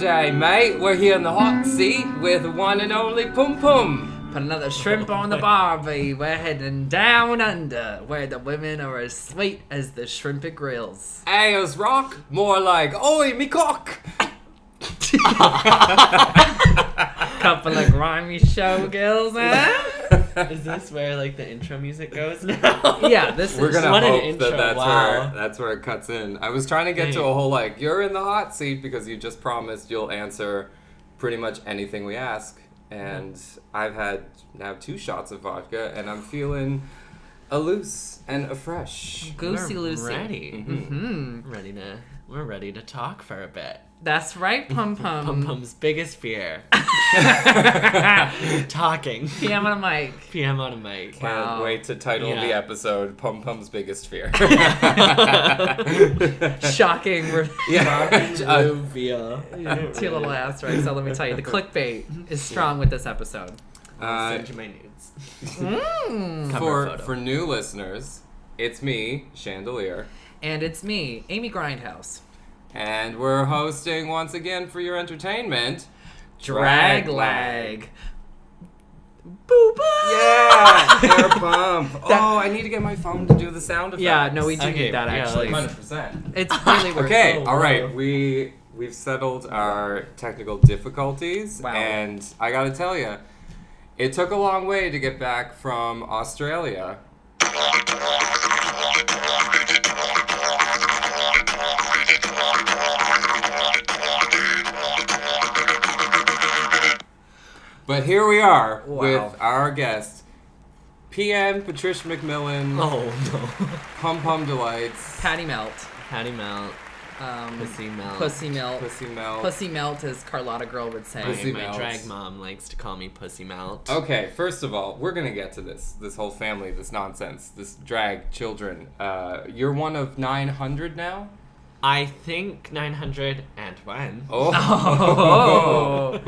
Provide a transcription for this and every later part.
G'day, mate. We're here in the hot seat with the one and only Pum Pum. Put another shrimp on the barbie. We're heading down under, where the women are as sweet as the shrimp at grills. Ayers rock, more like, oi, me cock. Couple of grimy showgirls, huh? Is this where like the intro music goes now? Yeah, this We're is... gonna what an hope intro, that wow. that's where it cuts in. I was trying to get to a whole like, you're in the hot seat because you just promised you'll answer pretty much anything we ask. And I've had now 2 shots of vodka, and I'm feeling a loose and a fresh. Goosey We're Lucy. ready. Mm-hmm. We're ready to talk for a bit. That's right, Pum Pum. Pum Pum's biggest fear. Talking. PM on a mic. PM on a mic. Can't Wow. wait to title Yeah. the episode Pum Pum's Biggest Fear. Shocking. Reveal. 2 little asterisks, so let me tell you, the clickbait is strong with this episode. I'll send you my nudes. For photo. for new listeners, it's me, Chandelier, And it's me, Amy Grindhouse. and we're hosting once again for your entertainment, Drag lag. Boo boo! Yeah, air pump. Oh, I need to get my phone to do the sound effects. Yeah, no, we do Okay, need that yeah, actually. 100%. It's really worth Okay, it. all right. wow. We've settled our technical difficulties, Wow. and I gotta tell you, it took a long way to get back from Australia. But here we are Wow. with our guest, PM Patricia McMillan, Oh no. Pum Pum Delights, Patty Melt. Patty melt. Pussy melt. Pussy Melt. Pussy Melt. Pussy Melt, as Carlotta Girl would say. Pussy My melt. drag mom likes to call me Pussy Melt. Okay, first of all, we're gonna get to this whole family, this nonsense, this drag children. You're one of 900 now? I think 900 and when. Oh.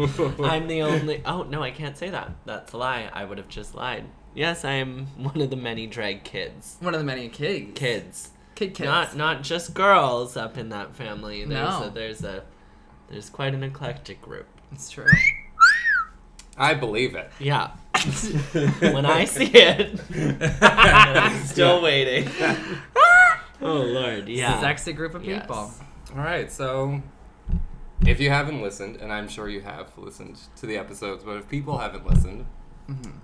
I'm the only. Oh no, I can't say that. That's a lie. I would have just lied. Yes, I am one of the many drag kids. One of the many kids. Kids. Kids. Not just girls up in that family. No. There's quite an eclectic group. It's true. I believe it. Yeah. When I see it, I'm still waiting. Oh Lord, yeah. Sexy group of Yes. people. All right, so if you haven't listened, and I'm sure you have listened to the episodes, but if people haven't listened,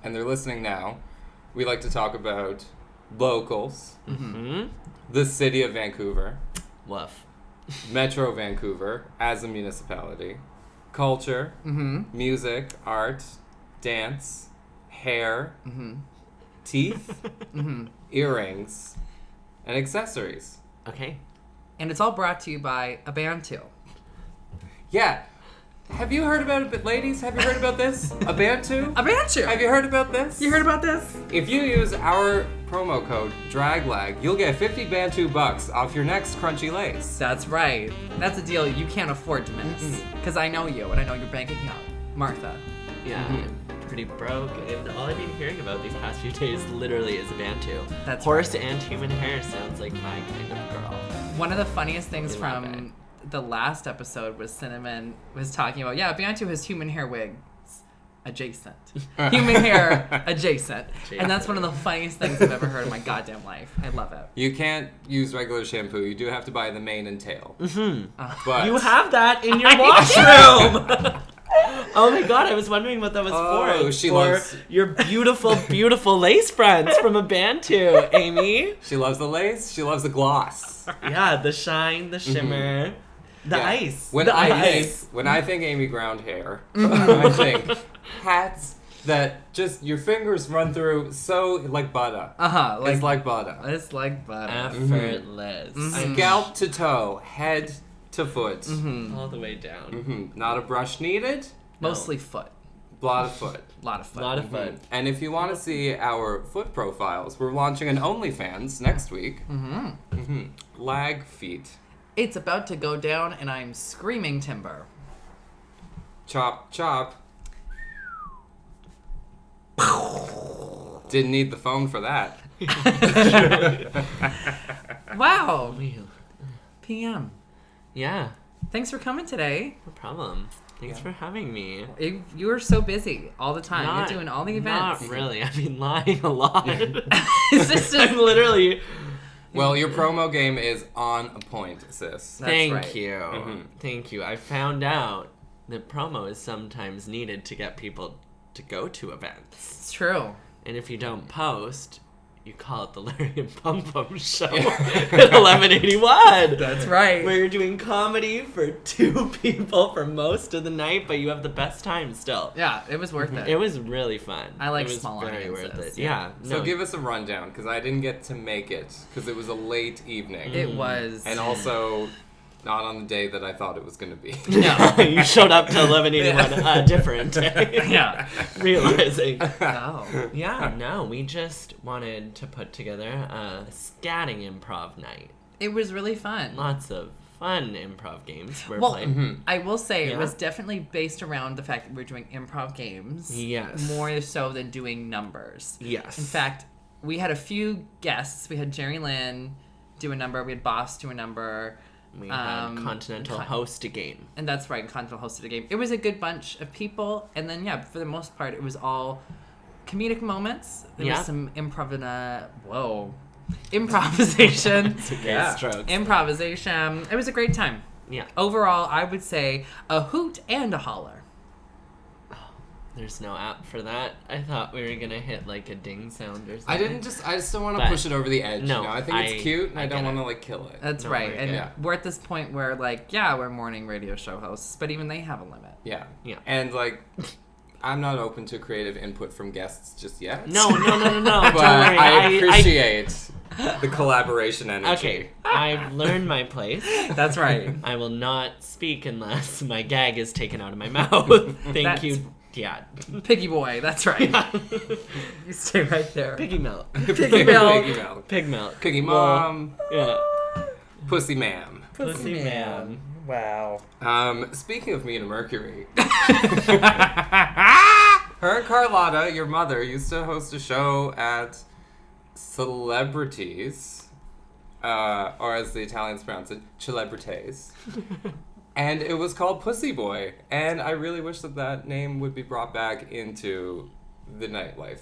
and they're listening now, we like to talk about locals, Hmm? the city of Vancouver, Woof. Metro Vancouver as a municipality, culture, music, art, dance, hair, teeth, earrings, and accessories. Okay. And it's all brought to you by a Bantu. Yeah. Have you heard about it, ladies? Have you heard about this? A Bantu? A Bantu! Have you heard about this? You heard about this? If you use our promo code DRAGLAG, you'll get 50 Bantu bucks off your next crunchy lace. That's right. That's a deal you can't afford to miss. Because I know you, and I know your bank account. Martha. Yeah. I'm pretty broke, and all I've been hearing about these past few days literally is a Bantu. That's Horse right. and human hair sounds like my kind of girl. One of the funniest things We love from the last episode was Cinnamon was talking about, yeah, Bantu has human hair wigs adjacent. Human hair adjacent. And that's one of the funniest things I've ever heard in my goddamn life. I love it. You can't use regular shampoo. You do have to buy the mane and tail. But You have that in your washroom! Oh my god, I was wondering what that was Oh, for. It's she for loves- your beautiful, beautiful lace fronts from a Bantu, Amy. she loves the lace. She loves the gloss. Yeah, the shine, the shimmer, the Yeah. ice. When the I ice. think Amy Ground hair, I think hats that just your fingers run through so like butter. It's like butter. It's like butter. Effortless. Scalp to toe, head to foot. All the way down. Not a brush needed. Mostly foot. Lot of foot. A lot of foot. A lot of fun. And if you want to see our foot profiles, we're launching an OnlyFans next week. Lag feet. It's about to go down, and I'm screaming timber. Chop, chop. Didn't need the phone for that. Wow. PM. Yeah. thanks for coming today. No problem. Thanks for having me. You were so busy all the time. You're doing all the events. Not really. I've been lying a lot. It's just I'm literally... Well, your promo game is on point, sis. Thank you. Thank you. I found out that promo is sometimes needed to get people to go to events. It's true. And if you don't post, you call it the Larry and Pum Pum Show at 1181. That's right. Where you're doing comedy for 2 people for most of the night, but you have the best time still. Yeah, it was worth it. It was really fun. I like it was small very audiences. worth it. Yeah. So give us a rundown, because I didn't get to make it, because it was a late evening. It was. And also, not on the day that I thought it was going to be. No. You showed up to 1181 different day. Yeah. Realizing. Oh. Yeah, no, we just wanted to put together a scatting improv night. It was really fun. Lots of fun improv games were Well, played. I will say Yeah. it was definitely based around the fact that we're doing improv games. Yes. More so than doing numbers. Yes. In fact, we had a few guests. We had Jerry Lynn do a number. We had Boss do a number. We had Continental host a game. And that's right, Continental hosted a game. It was a good bunch of people. And then, yeah, for the most part, it was all comedic moments. There was some improvisation. Yeah. Strokes. Improvisation. It was a great time. Yeah. Overall, I would say a hoot and a holler. There's no app for that. I thought we were gonna hit like a ding sound or something. I just don't want to push it over the edge. No, you know? I think it's cute, and I don't want to like kill it. That's No, right. we're And good. we're at this point where, like, yeah, we're morning radio show hosts, but even they have a limit. Yeah. Yeah. And like, I'm not open to creative input from guests just yet. No. But Don't worry. I appreciate the collaboration energy. Okay, I've learned my place. That's right. I will not speak unless my gag is taken out of my mouth. Thank you, Dad. Piggy boy, that's right. You stay right there. Piggy milk. Piggy milk. milk. Pig milk. Piggy mom. Yeah. Pussy ma'am. Pussy man. Wow. Speaking of Mina Mercury, her and Carlotta, your mother, used to host a show at Celebrities, or as the Italians pronounce it, Celebrities. And it was called Pussy Boy. And I really wish that name would be brought back into the nightlife.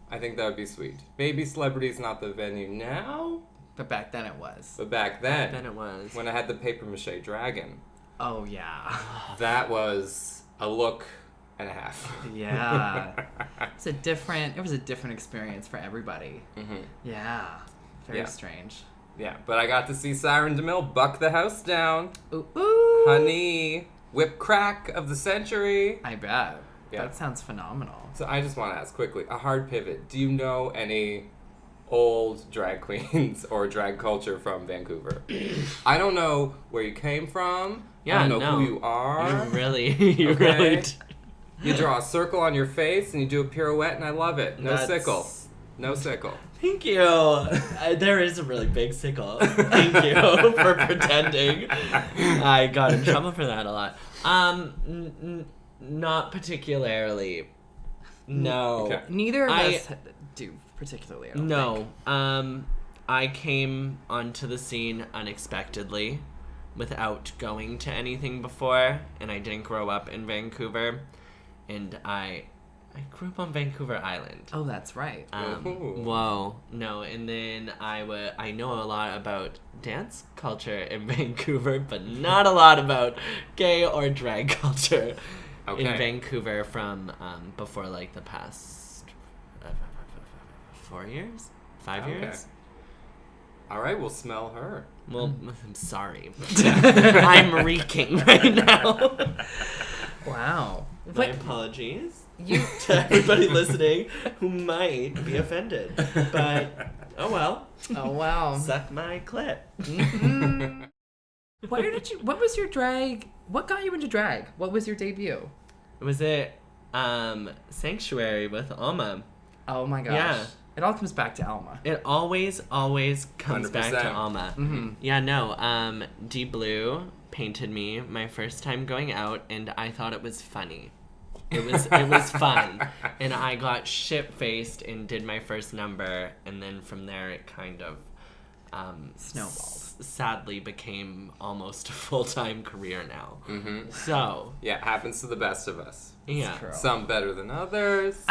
I think that would be sweet. Maybe Celebrities not the venue now, But back then it was. but back then, Then it was. when I had the paper mache dragon, Oh, yeah. that was a look and a half. Yeah. It was a different experience for everybody. Mm-hmm. Yeah. Very Yeah. strange. Yeah, but I got to see Siren DeMille buck the house down. Ooh, ooh. Honey, whip crack of the century. I bet. Yeah. That sounds phenomenal. So I just want to ask quickly, a hard pivot. Do you know any old drag queens or drag culture from Vancouver? I don't know where you came from. Yeah, I don't know no. who you are. You really Okay. You draw a circle on your face and you do a pirouette, and I love it. No That's- sickle. No sickle. Thank you. There is a really big sickle. Thank you for pretending. I got in trouble for that a lot. Not particularly. No. Okay. Neither of I- us do particularly. I don't No. think. I came onto the scene unexpectedly without going to anything before, and I didn't grow up in Vancouver. And I grew up on Vancouver Island. Oh, that's right. Ooh. Whoa, no, and then I know a lot about dance culture in Vancouver, but not a lot about gay or drag culture in Okay. Vancouver from before like the past 4 years, 5 Okay. years. All right, we'll smell her. Well, I'm sorry, I'm reeking right now. Wow. My What? apologies You to everybody listening who might be offended, but oh well. Oh, wow. Suck my clit. What was your drag? What got you into drag? What was your debut? Was it Sanctuary with Alma? Oh my gosh. Yeah. It all comes back to Alma. It always comes back to 100%. Alma. Mm-hmm. Yeah, no. Deep Blue painted me my first time going out, and I thought it was funny. It was fun, and I got shit faced and did my first number, and then from there it kind of Snowballed. Sadly became almost a full-time career now. Mm-hmm. So yeah, it happens to the best of us. yeah, true. Some better than others.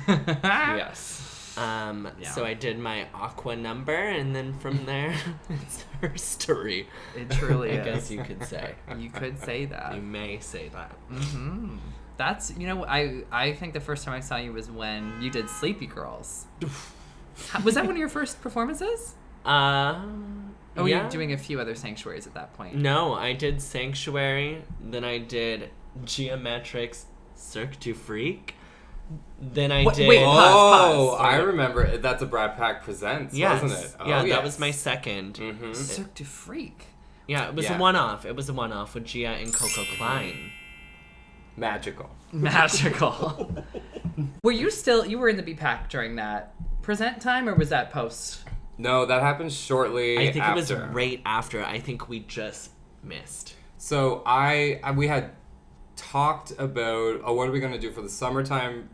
yes. Yeah. So I did my Aqua number, and then from there, it's her story. It truly I is. guess you could say. You could say that. You may say that. Mm-hmm. That's, I think the first time I saw you was when you did Sleepy Girls. Was that one of your first performances? Or were you doing a few other sanctuaries at that point? No, I did Sanctuary, then I did Geometrics, Cirque du Freak, then I did... Wait, pause. I remember. That's a Brat Pack Presents, wasn't it? Oh, Yeah, yes. that was my second. Mm-hmm. Cirque du Freak. Yeah, it was a one-off. It was a one-off with Gia and Coco Klein. Magical. You were in the B-Pack during that present time, or was that post? No, that happened shortly I think after. it was right after. I think we just missed. So we had talked about, what are we going to do for the summertime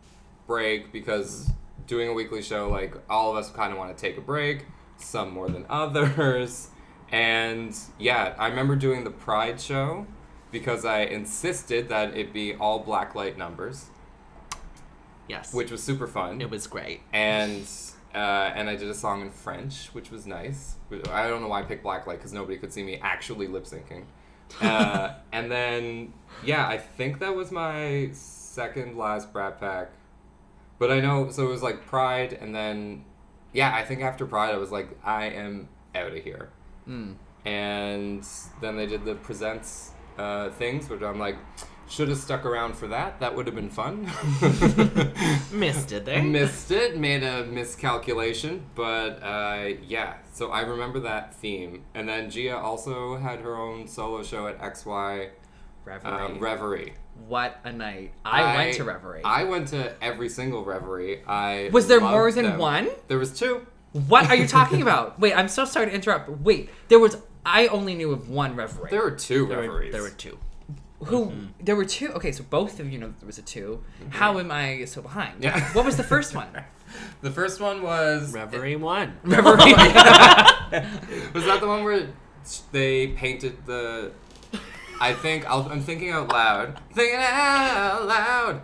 break, because doing a weekly show, like, all of us kind of want to take a break, some more than others. And yeah, I remember doing the Pride show because I insisted that it be all blacklight numbers. Yes. Which was super fun. It was great. And I did a song in French, which was nice. I don't know why I picked Blacklight, because nobody could see me actually lip syncing. And then, yeah, I think that was my second last Brat Pack. But I know, so it was like Pride, and then, yeah, I think after Pride I was like, I am out of here. Mm. And then they did the Presents things, which I'm like, should have stuck around for that. That would have been fun. Missed it there. Missed it. Made a miscalculation. But, yeah. So I remember that theme. And then Gia also had her own solo show at XY Reverie. What a night. I went to Reverie. I went to every single Reverie. Was there more loved than them. one? There was two. What are you talking about? Wait, I'm so sorry to interrupt. Wait, I only knew of one Reverie. There were two Reveries. There were two. There were two? Okay, so both of you know there was a two. Mm-hmm. How am I so behind? Yeah. What was the first one? The first one was... Reverie 1. Reverie. Was that the one where they painted the... I'm thinking out loud. Thinking out loud.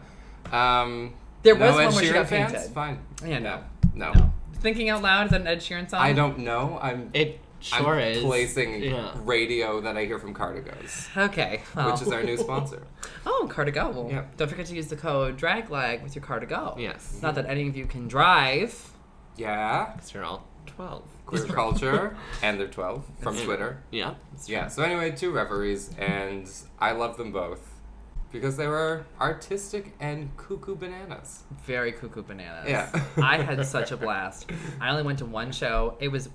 There no was one Ed where she Sheeran got fans? painted. Fine. Yeah, No. Thinking Out Loud is that an Ed Sheeran song? I don't know. It sure I'm is. placing radio that I hear from Cardigos, Okay. Well. which is our new sponsor. Oh, Car2Go. Well, Yeah. Don't forget to use the code DRAGLAG with your Car2Go. Yes. Not that any of you can drive. Yeah. Because you're all 12. Queer culture, and they're 12 from Twitter. Yeah. Yeah. So anyway, two Reveries, and I love them both because they were artistic and cuckoo bananas. Very cuckoo bananas. Yeah. I had such a blast. I only went to one show. It was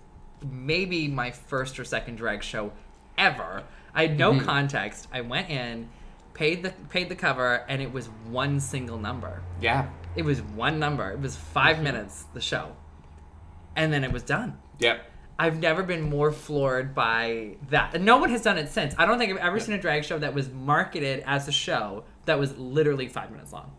maybe my first or second drag show ever. I had no context. I went in, paid the cover, and it was one single number. Yeah. It was one number. It was 5 minutes, the show. And then it was done. Yep. I've never been more floored by that. And no one has done it since. I don't think I've ever seen a drag show that was marketed as a show that was literally 5 minutes long.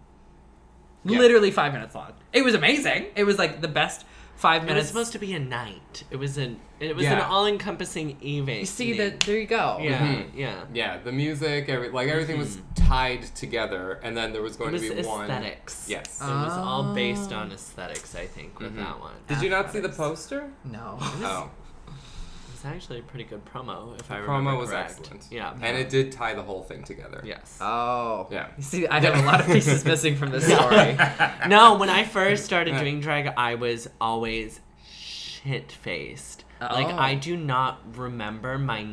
Yeah. Literally 5 minutes long. It was amazing. It was like the best 5 It minutes. was supposed to be a night. It was an Yeah. all-encompassing event. You see that? There you go. Yeah, yeah. Yeah, the music, everything was tied together, and then there was going It was to be one. aesthetics. Yes. It was all based on aesthetics, I think, with that one. Did you not see the poster? No. Oh, It was actually a pretty good promo, if I the remember promo was correct. excellent. Yeah. And it did tie the whole thing together. Yes. Oh. Yeah. You see, I have a lot of pieces missing from this story. No, when I first started doing drag, I was always shit-faced. Like, Oh. I do not remember my...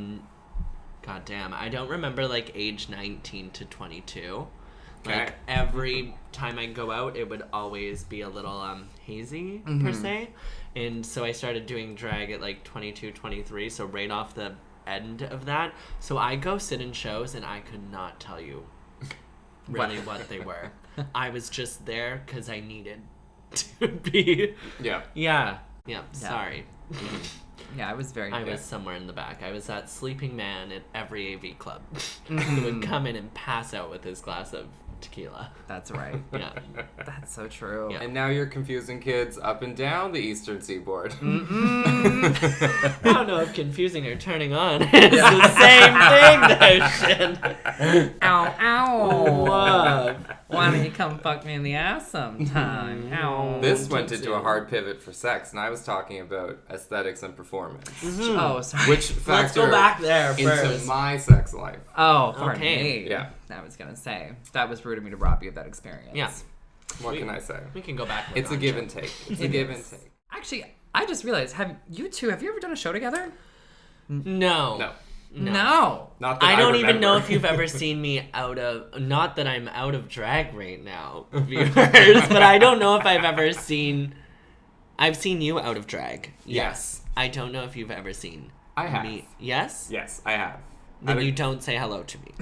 Goddamn, I don't remember, like, age 19 to 22. Like, Okay. every time I go out, it would always be a little hazy, per se. And so I started doing drag at, like, 22, 23, so right off the end of that. So I go sit in shows, and I could not tell you really what they were. I was just there because I needed to be... Yeah. Yeah. Sorry. Yeah, I was very I good. was somewhere in the back. I was that sleeping man at every AV club who would come in and pass out with his glass of tequila. That's right. Yeah. That's so true. Yeah. And now you're confusing kids up and down the eastern seaboard. I don't know if confusing or turning on is the same thing, though, Shin. Ow, ow. Love. Why don't you come fuck me in the ass sometime? Ow. This went into a hard pivot for sex, and I was talking about aesthetics and performance. Oh, sorry. Which Let's factor go back there into first. my sex life. Oh, pardon Okay. me. Yeah. I was going to say. That was rude of me to rob you of that experience. Yeah. What can I say? We can go back. It's a give and take. It's a give and take. Actually, I just realized, have you ever done a show together? No. No. Not that I don't even remember. know if you've ever seen me out of... Not that I'm out of drag right now, viewers, but I don't know if I've ever seen... I've seen you out of drag. Yes. I don't know if you've ever seen I have. me. Yes? Yes, I have. Then you don't say hello to me.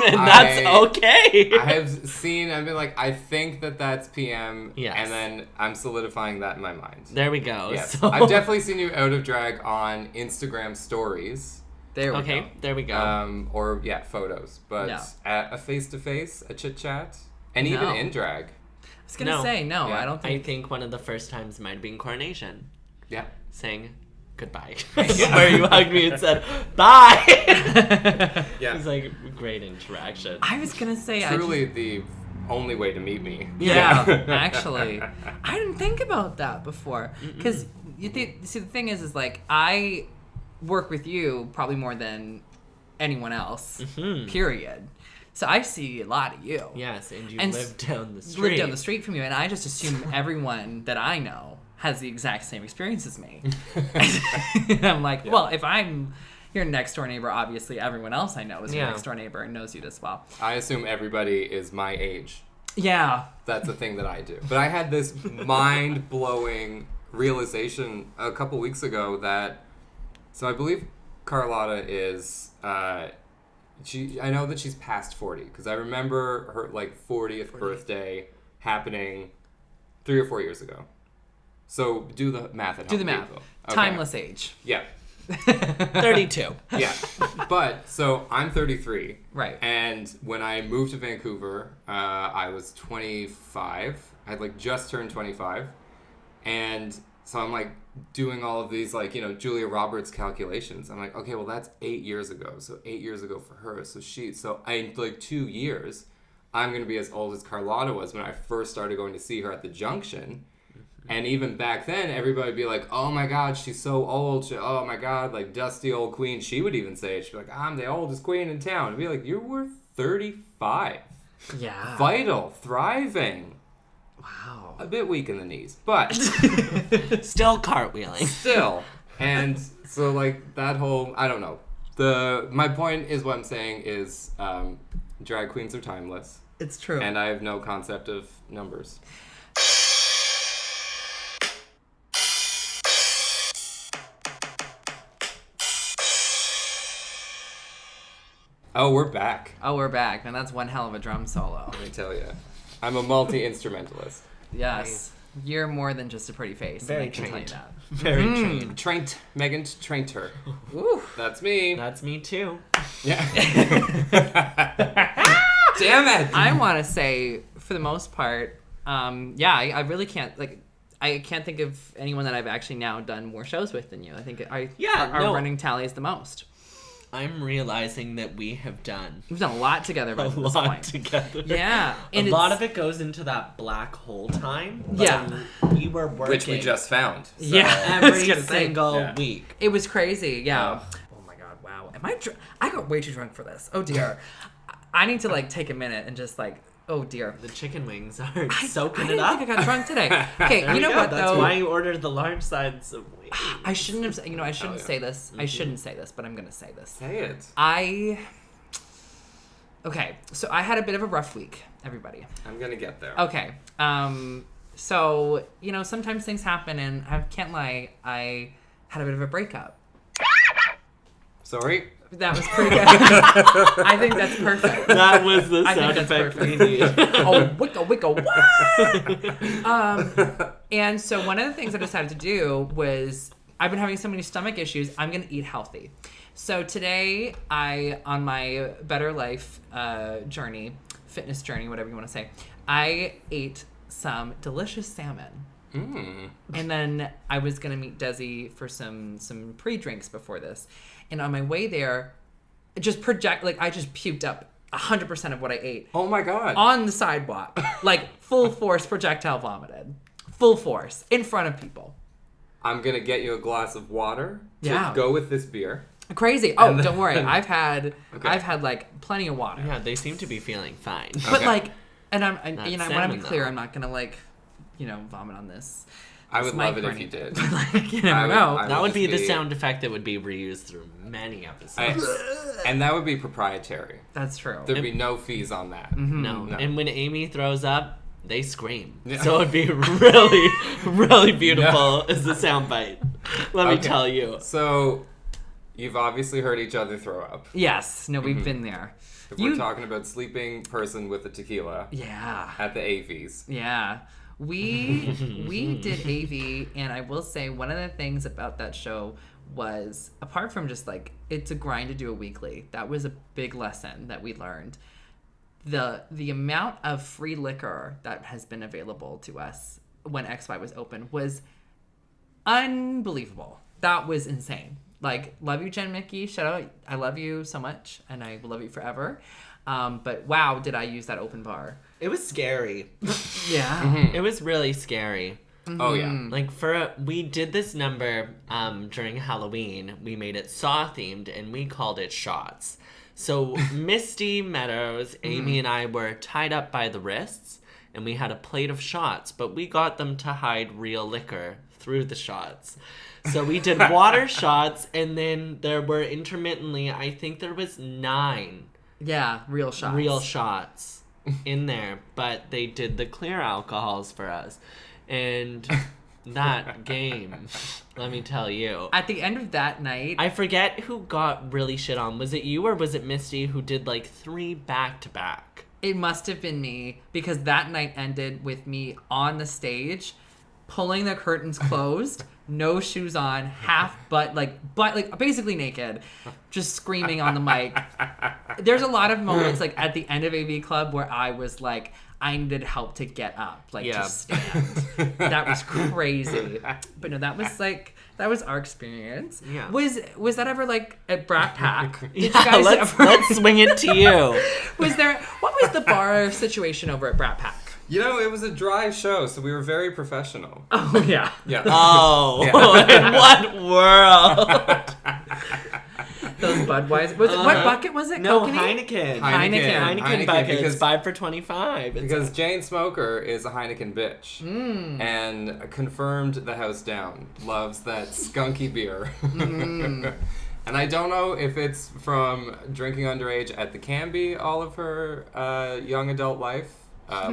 And that's okay. I have seen, I've been like, I think that's PM. Yes. And then I'm solidifying that in my mind. There we go. Yes. So... I've definitely seen you out of drag on Instagram stories. There we Okay, go. there we go. Or, photos. But No. at a face-to-face, a chit-chat, and even No. in drag. I was going to say, no, Yeah. I don't I think... think one of the first times might have been Coronation. Yeah. Saying goodbye. Where you hugged me and said, bye! Yeah. It was like great interaction. I was going to say... Truly the only way to meet me. Yeah, actually. I didn't think about that before. Because, see, the thing is like, I work with you probably more than anyone else, period. So I see a lot of you. Yes, and you And live down the street. Live down the street from you, and I just assume everyone that I know has the exact same experience as me. And I'm like, well, if I'm your next door neighbor, obviously everyone else I know is your next door neighbor and knows you this well. I assume everybody is my age. Yeah. That's the thing that I do. But I had this mind-blowing realization a couple weeks ago that... So I believe Carlotta is... I know that she's past 40, because I remember her, 40th birthday happening 3 or 4 years ago. So do the math at home. Do the math. people. Timeless age. Yeah. 32. Yeah. But, so I'm 33. Right. And when I moved to Vancouver, I was 25. I had, just turned 25. And so I'm, doing all of these, Julia Roberts calculations. I'm like, okay, well, that's 8 years ago. So 8 years ago for her. So in, 2 years, I'm going to be as old as Carlotta was when I first started going to see her at the Junction. And even back then, everybody would be like, oh my God, she's so old. Oh my God, dusty old queen. She would even say it. She'd be like, I'm the oldest queen in town. I'd be like, you were 35. Yeah. Vital, thriving. Wow. A bit weak in the knees, but Still cartwheeling. still. And so, that whole, I don't know. My point is what I'm saying is drag queens are timeless. It's true. And I have no concept of numbers. Oh, we're back. Oh, we're back. And that's one hell of a drum solo. Let me tell you. I'm a multi-instrumentalist. Yes. You're more than just a pretty face. Very I can tell you trained. that. Very trained. Trained. Megan trained her. Ooh. That's me. That's me too. Yeah. Damn it. I want to say, for the most part, I really can't, I can't think of anyone that I've actually now done more shows with than you. I think our running tally is the most. I'm realizing that we have done We've done a lot together by a this lot point. together. Yeah. A lot of it goes into that black hole time. Yeah. We were working. Which we just found. So. Yeah. I was every gonna say, single week. It was crazy, yeah. Oh my God, wow. Am I I got way too drunk for this. Oh dear. I need to take a minute and just oh dear. The chicken wings are soaking I it up. think I got drunk today. Okay, There you know we go. what That's though? why you ordered the large sides of wings. I shouldn't have. I shouldn't yeah. say this. I shouldn't say this, but I'm gonna say this. Say it. Okay, so I had a bit of a rough week, everybody. I'm gonna get there. Okay. So sometimes things happen, and I can't lie. I had a bit of a breakup. Sorry. That was pretty good. I think that's perfect. That was the I think sound that's effect we perfect. needed. Oh, wicka. And so one of the things I decided to do was, I've been having so many stomach issues, I'm going to eat healthy. So today, on my Better Life journey, fitness journey, whatever you want to say, I ate some delicious salmon. And then I was going to meet Desi for some pre-drinks before this. And on my way there, I just puked up 100% of what I ate. Oh my God. On the sidewalk. Like full force projectile vomited. Full force. In front of people. I'm going to get you a glass of water to go with this beer. Crazy. Oh, don't worry. I've had like plenty of water. Yeah, they seem to be feeling fine. But like, and I want to be clear, I'm not going to like, vomit on this. I would love it if you did. Like, you never know. That would be the sound effect that would be reused through many episodes. And that would be proprietary. That's true. There'd be no fees on that. No. And when Amy throws up, they scream. Yeah. So it'd be really, really beautiful as the sound bite. Let me tell you. So, you've obviously heard each other throw up. Yes. No, we've been there. If we're talking about sleeping person with a tequila. Yeah. At the AVs. Yeah. We did AV, and I will say one of the things about that show was, apart from just like, it's a grind to do a weekly, that was a big lesson that we learned. The amount of free liquor that has been available to us when XY was open was unbelievable. That was insane. Like, love you, Jen Mickey. Shout out. I love you so much, and I will love you forever. But wow, did I use that open bar. It was scary. Yeah. It was really scary. Oh, yeah. Like, we did this number during Halloween. We made it Saw-themed, and we called it Shots. So, Misty Meadows, Amy, and I were tied up by the wrists, and we had a plate of shots, but we got them to hide real liquor through the shots. So we did water shots, and then there were intermittently, I think there was 9. Yeah, real shots. Real shots in there, but they did the clear alcohols for us. And that game, let me tell you. At the end of that night... I forget who got really shit on. Was it you or was it Misty who did like 3 back-to-back? It must have been me, because that night ended with me on the stage, pulling the curtains closed, no shoes on, but basically naked, just screaming on the mic. There's a lot of moments like at the end of AV Club where I was like, I needed help to get up, to stand. That was crazy. But no, that was our experience. Yeah. Was that ever like at Brat Pack? Did Yeah, you guys let's swing it to you. What was the bar situation over at Brat Pack? It was a dry show, so we were very professional. Oh, yeah. Yeah. Oh, in what world? Those Budweiser. What bucket was it? No, Kokanee? Heineken buckets, 5 for $25. Because Jane Smoker is a Heineken bitch. And confirmed the house down. Loves that skunky beer. And I don't know if it's from drinking underage at the Canby all of her young adult life.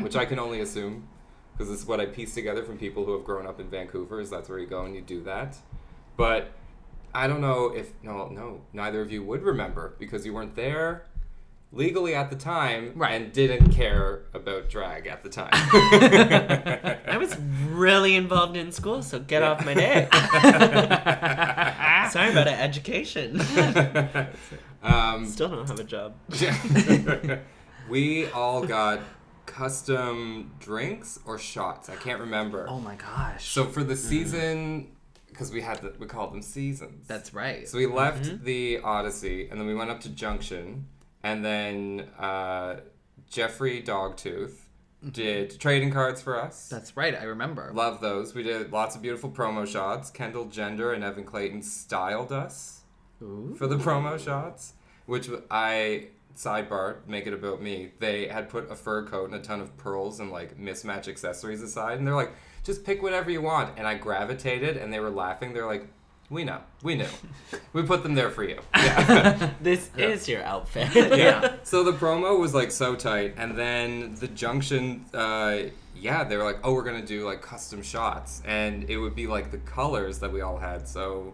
Which I can only assume, because this is what I pieced together from people who have grown up in Vancouver, is that's where you go and you do that. But I don't know if... No, neither of you would remember, because you weren't there legally at the time, right, and didn't care about drag at the time. I was really involved in school, so get off my dick. Sorry about it, education. Still don't have a job. We all got custom drinks or shots. I can't remember. Oh my gosh. So for the season, because we called them seasons. That's right. So we left the Odyssey, and then we went up to Junction, and then Jeffrey Dogtooth did trading cards for us. That's right, I remember. Love those. We did lots of beautiful promo shots. Kendall Gender and Evan Clayton styled us for the promo shots, which sidebar, make it about me. They had put a fur coat and a ton of pearls and mismatch accessories aside, and they're like, just pick whatever you want. And I gravitated, and they were laughing. They're like, we know. We knew. We put them there for you. Yeah. This is your outfit. Yeah. So the promo was so tight, and then the Junction, they were like, oh, we're gonna do custom shots, and it would be the colors that we all had. So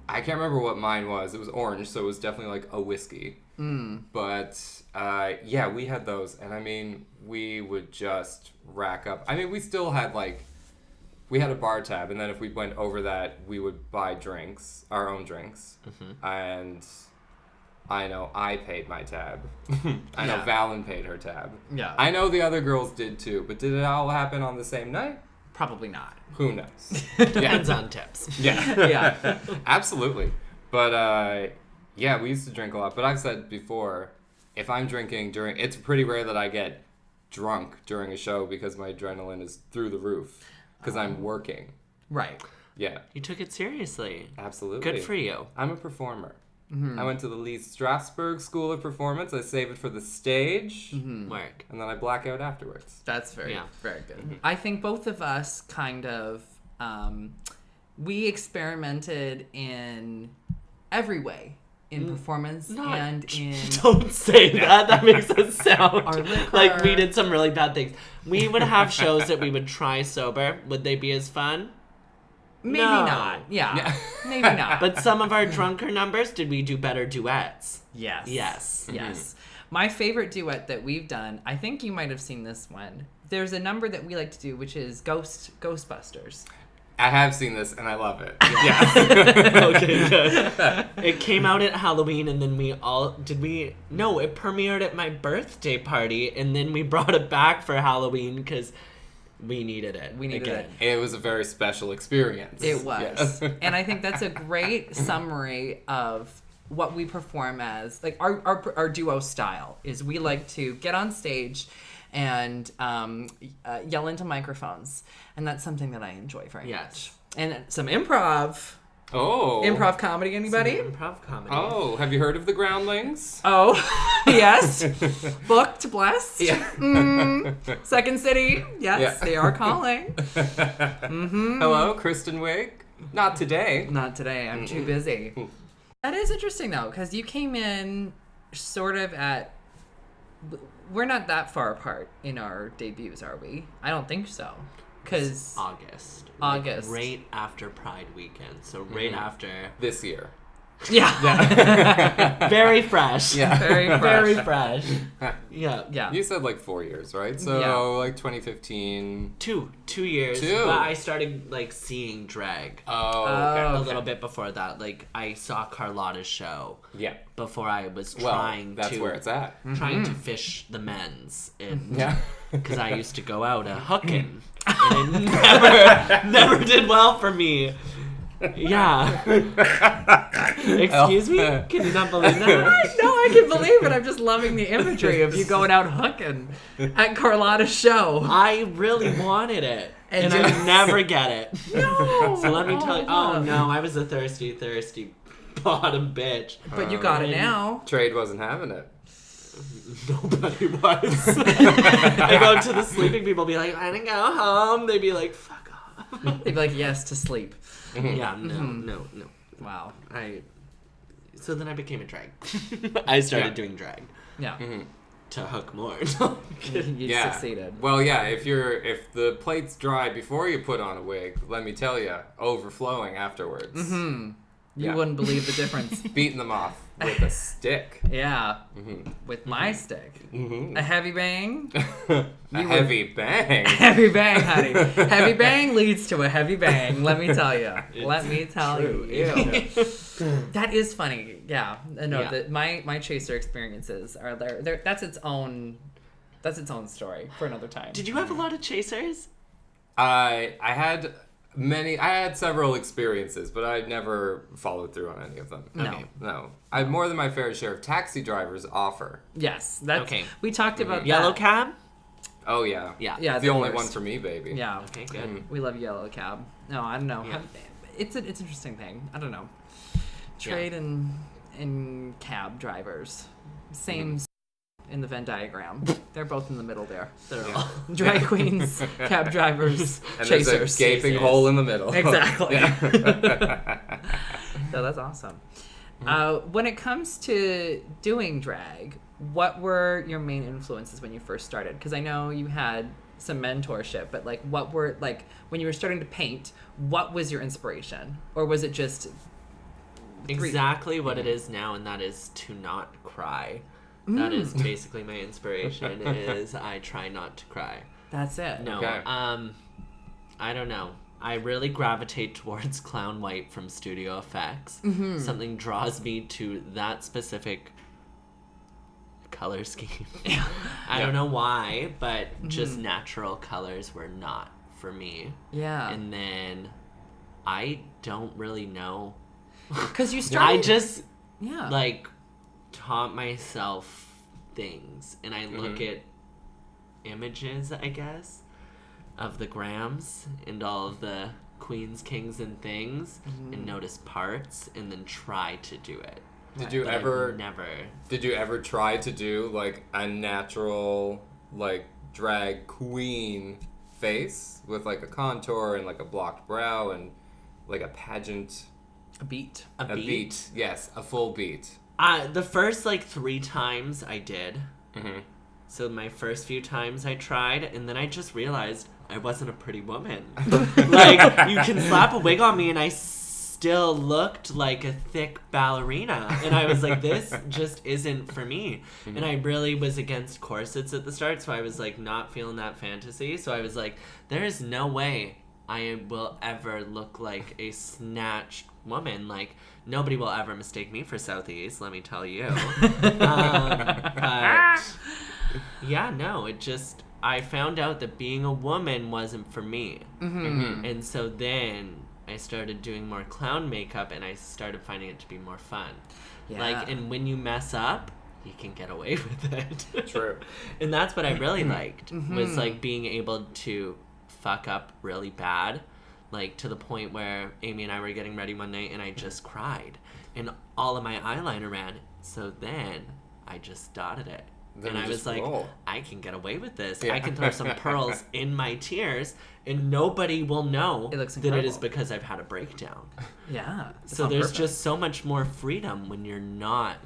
I can't remember what mine was. It was orange, so it was definitely a whiskey. But we had those, and I mean, we would just rack up. I mean, we still had we had a bar tab, and then if we went over that, we would buy drinks, our own drinks, and I know I paid my tab. I know Yeah. Valen paid her tab. Yeah. I know the other girls did too, but did it all happen on the same night? Probably not. Who knows? Depends on tips. Yeah. Yeah. Absolutely. But yeah, we used to drink a lot. But I've said before, if I'm drinking it's pretty rare that I get drunk during a show because my adrenaline is through the roof because I'm working. Right. Yeah. You took it seriously. Absolutely. Good for you. I'm a performer. I went to the Lee Strasberg School of Performance. I save it for the stage, Work. and then I black out afterwards. That's very Yeah. very good. I think both of us kind of we experimented in every way in performance and in Don't say that. That makes us sound Our liquor. like we did some really bad things. We would have shows that we would try sober. Would they be as fun? maybe No. not. Yeah. Yeah. Maybe not. But some of our drunker numbers, did we do better duets? yes. Yes. Yes. My favorite duet that we've done, I think you might have seen this one. There's a number that we like to do, which is Ghostbusters. I have seen this, and I love it. Yeah. Okay, good. It came out at Halloween, and then it premiered at my birthday party, and then we brought it back for Halloween because we needed it. We needed again. it. It was a very special experience. It was. Yes. And I think that's a great summary of what we perform as. Like, our duo style is we like to get on stage and yell into microphones. And that's something that I enjoy very much. And some improv. Oh. Improv comedy, anybody? Some improv comedy. Oh, have you heard of the Groundlings? Oh, yes. Booked, blessed. Yeah. Second City. Yes, Yeah. they are calling. Hello, Kristen Wiig? Not today. Not today. I'm too busy. That is interesting, though, because you came in sort of at... We're not that far apart in our debuts, are we? I don't think so. Because... August. August. Right after Pride weekend. So right after. This year. Yeah. Very fresh. Yeah. Very fresh. Very fresh. Yeah. Yeah. You said like 4 years, right? So Yeah. like 2015. 2 years. 2. But I started like seeing drag Oh, Oh. okay. a little bit before that. Like I saw Carlotta's show Yeah. before I was Well, trying that's to where it's at. trying to fish the men's in. Yeah. Because I used to go out a hookin', and it never did well for me. Yeah. Excuse me? Can you not believe that? No, I can believe it. I'm just loving the imagery of you going out hooking at Carlotta's show. I really wanted it, and And I never get it. No. So let me tell you. Oh no. no, I was a thirsty bottom bitch. But you got it now. Trade wasn't having it. Nobody was. I go to the sleeping people, be like, I didn't go home. They'd be like, fuck off. They'd be like, yes, to sleep. Yeah, no. Wow. So then I became a drag. I started Yeah. doing drag Yeah. to hook more. You succeeded. Well, yeah. If the plate's dry before you put on a wig, let me tell you, overflowing afterwards. You Yeah. wouldn't believe the difference. Beating them off with a stick. Yeah. With my stick. A heavy bang. A heavy bang. Heavy bang, honey. Heavy bang leads to a heavy bang. Let me tell you. Let me tell you. That is funny. Yeah. No. Yeah. My chaser experiences are there. That's its own story for another time. Did you have a lot of chasers? I had several experiences, but I never followed through on any of them. No. Okay. No. I have more than my fair share of taxi drivers offer. Yes. That's Okay. We talked about Yellow that. cab? Oh, yeah. Yeah. Yeah. It's the only worst. one for me, baby. Yeah. Okay, good. We love Yellow Cab. No, I don't know. Yeah. It's an interesting thing. I don't know. Trade and cab drivers. Same in the Venn diagram. They're both in the middle there. They're Yeah. all. Drag queens, cab drivers, And chasers. there's a gaping Chasers. hole in the middle. Exactly. Yeah. So that's awesome. When it comes to doing drag, what were your main influences when you first started? Because I know you had some mentorship, but like, what were like when you were starting to paint? What was your inspiration, or was it just Exactly what it is now, and that is to not cry. That is basically my inspiration. Is I try not to cry. That's it. No, Okay. I don't know. I really gravitate towards clown white from Studio Effects. Something draws me to that specific color scheme. I don't know why, but just natural colors were not for me. Yeah. And then I don't really know. Because you started... I just, Yeah. like, taught myself things. And I look at images, I guess, of the grams and all of the queens, kings, and things, and notice parts, and then try to do it. Did you ever... Never. Did you ever try to do, like, a natural, like, drag queen face with, like, a contour and, like, a blocked brow and, like, a pageant... A beat. A beat. Yes, a full beat. The first, like, 3 times I did. So my first few times I tried, and then I just realized I wasn't a pretty woman. Like, you can slap a wig on me, and I still looked like a thick ballerina. And I was like, this just isn't for me. And I really was against corsets at the start, so I was, like, not feeling that fantasy. So I was like, there is no way I will ever look like a snatched woman. Like, nobody will ever mistake me for Southeast, let me tell you. But yeah, no, it just, I found out that being a woman wasn't for me. And so then I started doing more clown makeup, and I started finding it to be more fun. Yeah. Like, and when you mess up, you can get away with it. True. And that's what I really liked, was, like, being able to fuck up really bad. Like, to the point where Amy and I were getting ready one night, and I just cried. And all of my eyeliner ran. So then I just dotted it. Then and I was like, roll. I can get away with this. Yeah. I can throw some pearls in my tears, and nobody will know It looks that it is incredible. because I've had a breakdown. Yeah. It's So on there's purpose. just so much more freedom when you're not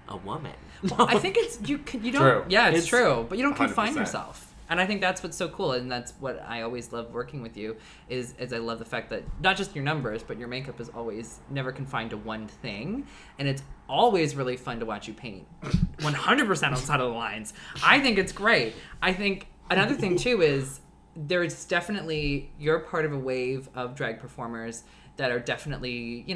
a woman. Well, I think it's you don't. True. Yeah, it's It's true, but you don't confine 100%. yourself. And I think that's what's so cool, and that's what I always love working with you. Is I love the fact that not just your numbers, but your makeup is always never confined to one thing, and it's always really fun to watch you paint. 100% outside of the lines. I think it's great. I think another thing too is there's definitely you're part of a wave of drag performers that are definitely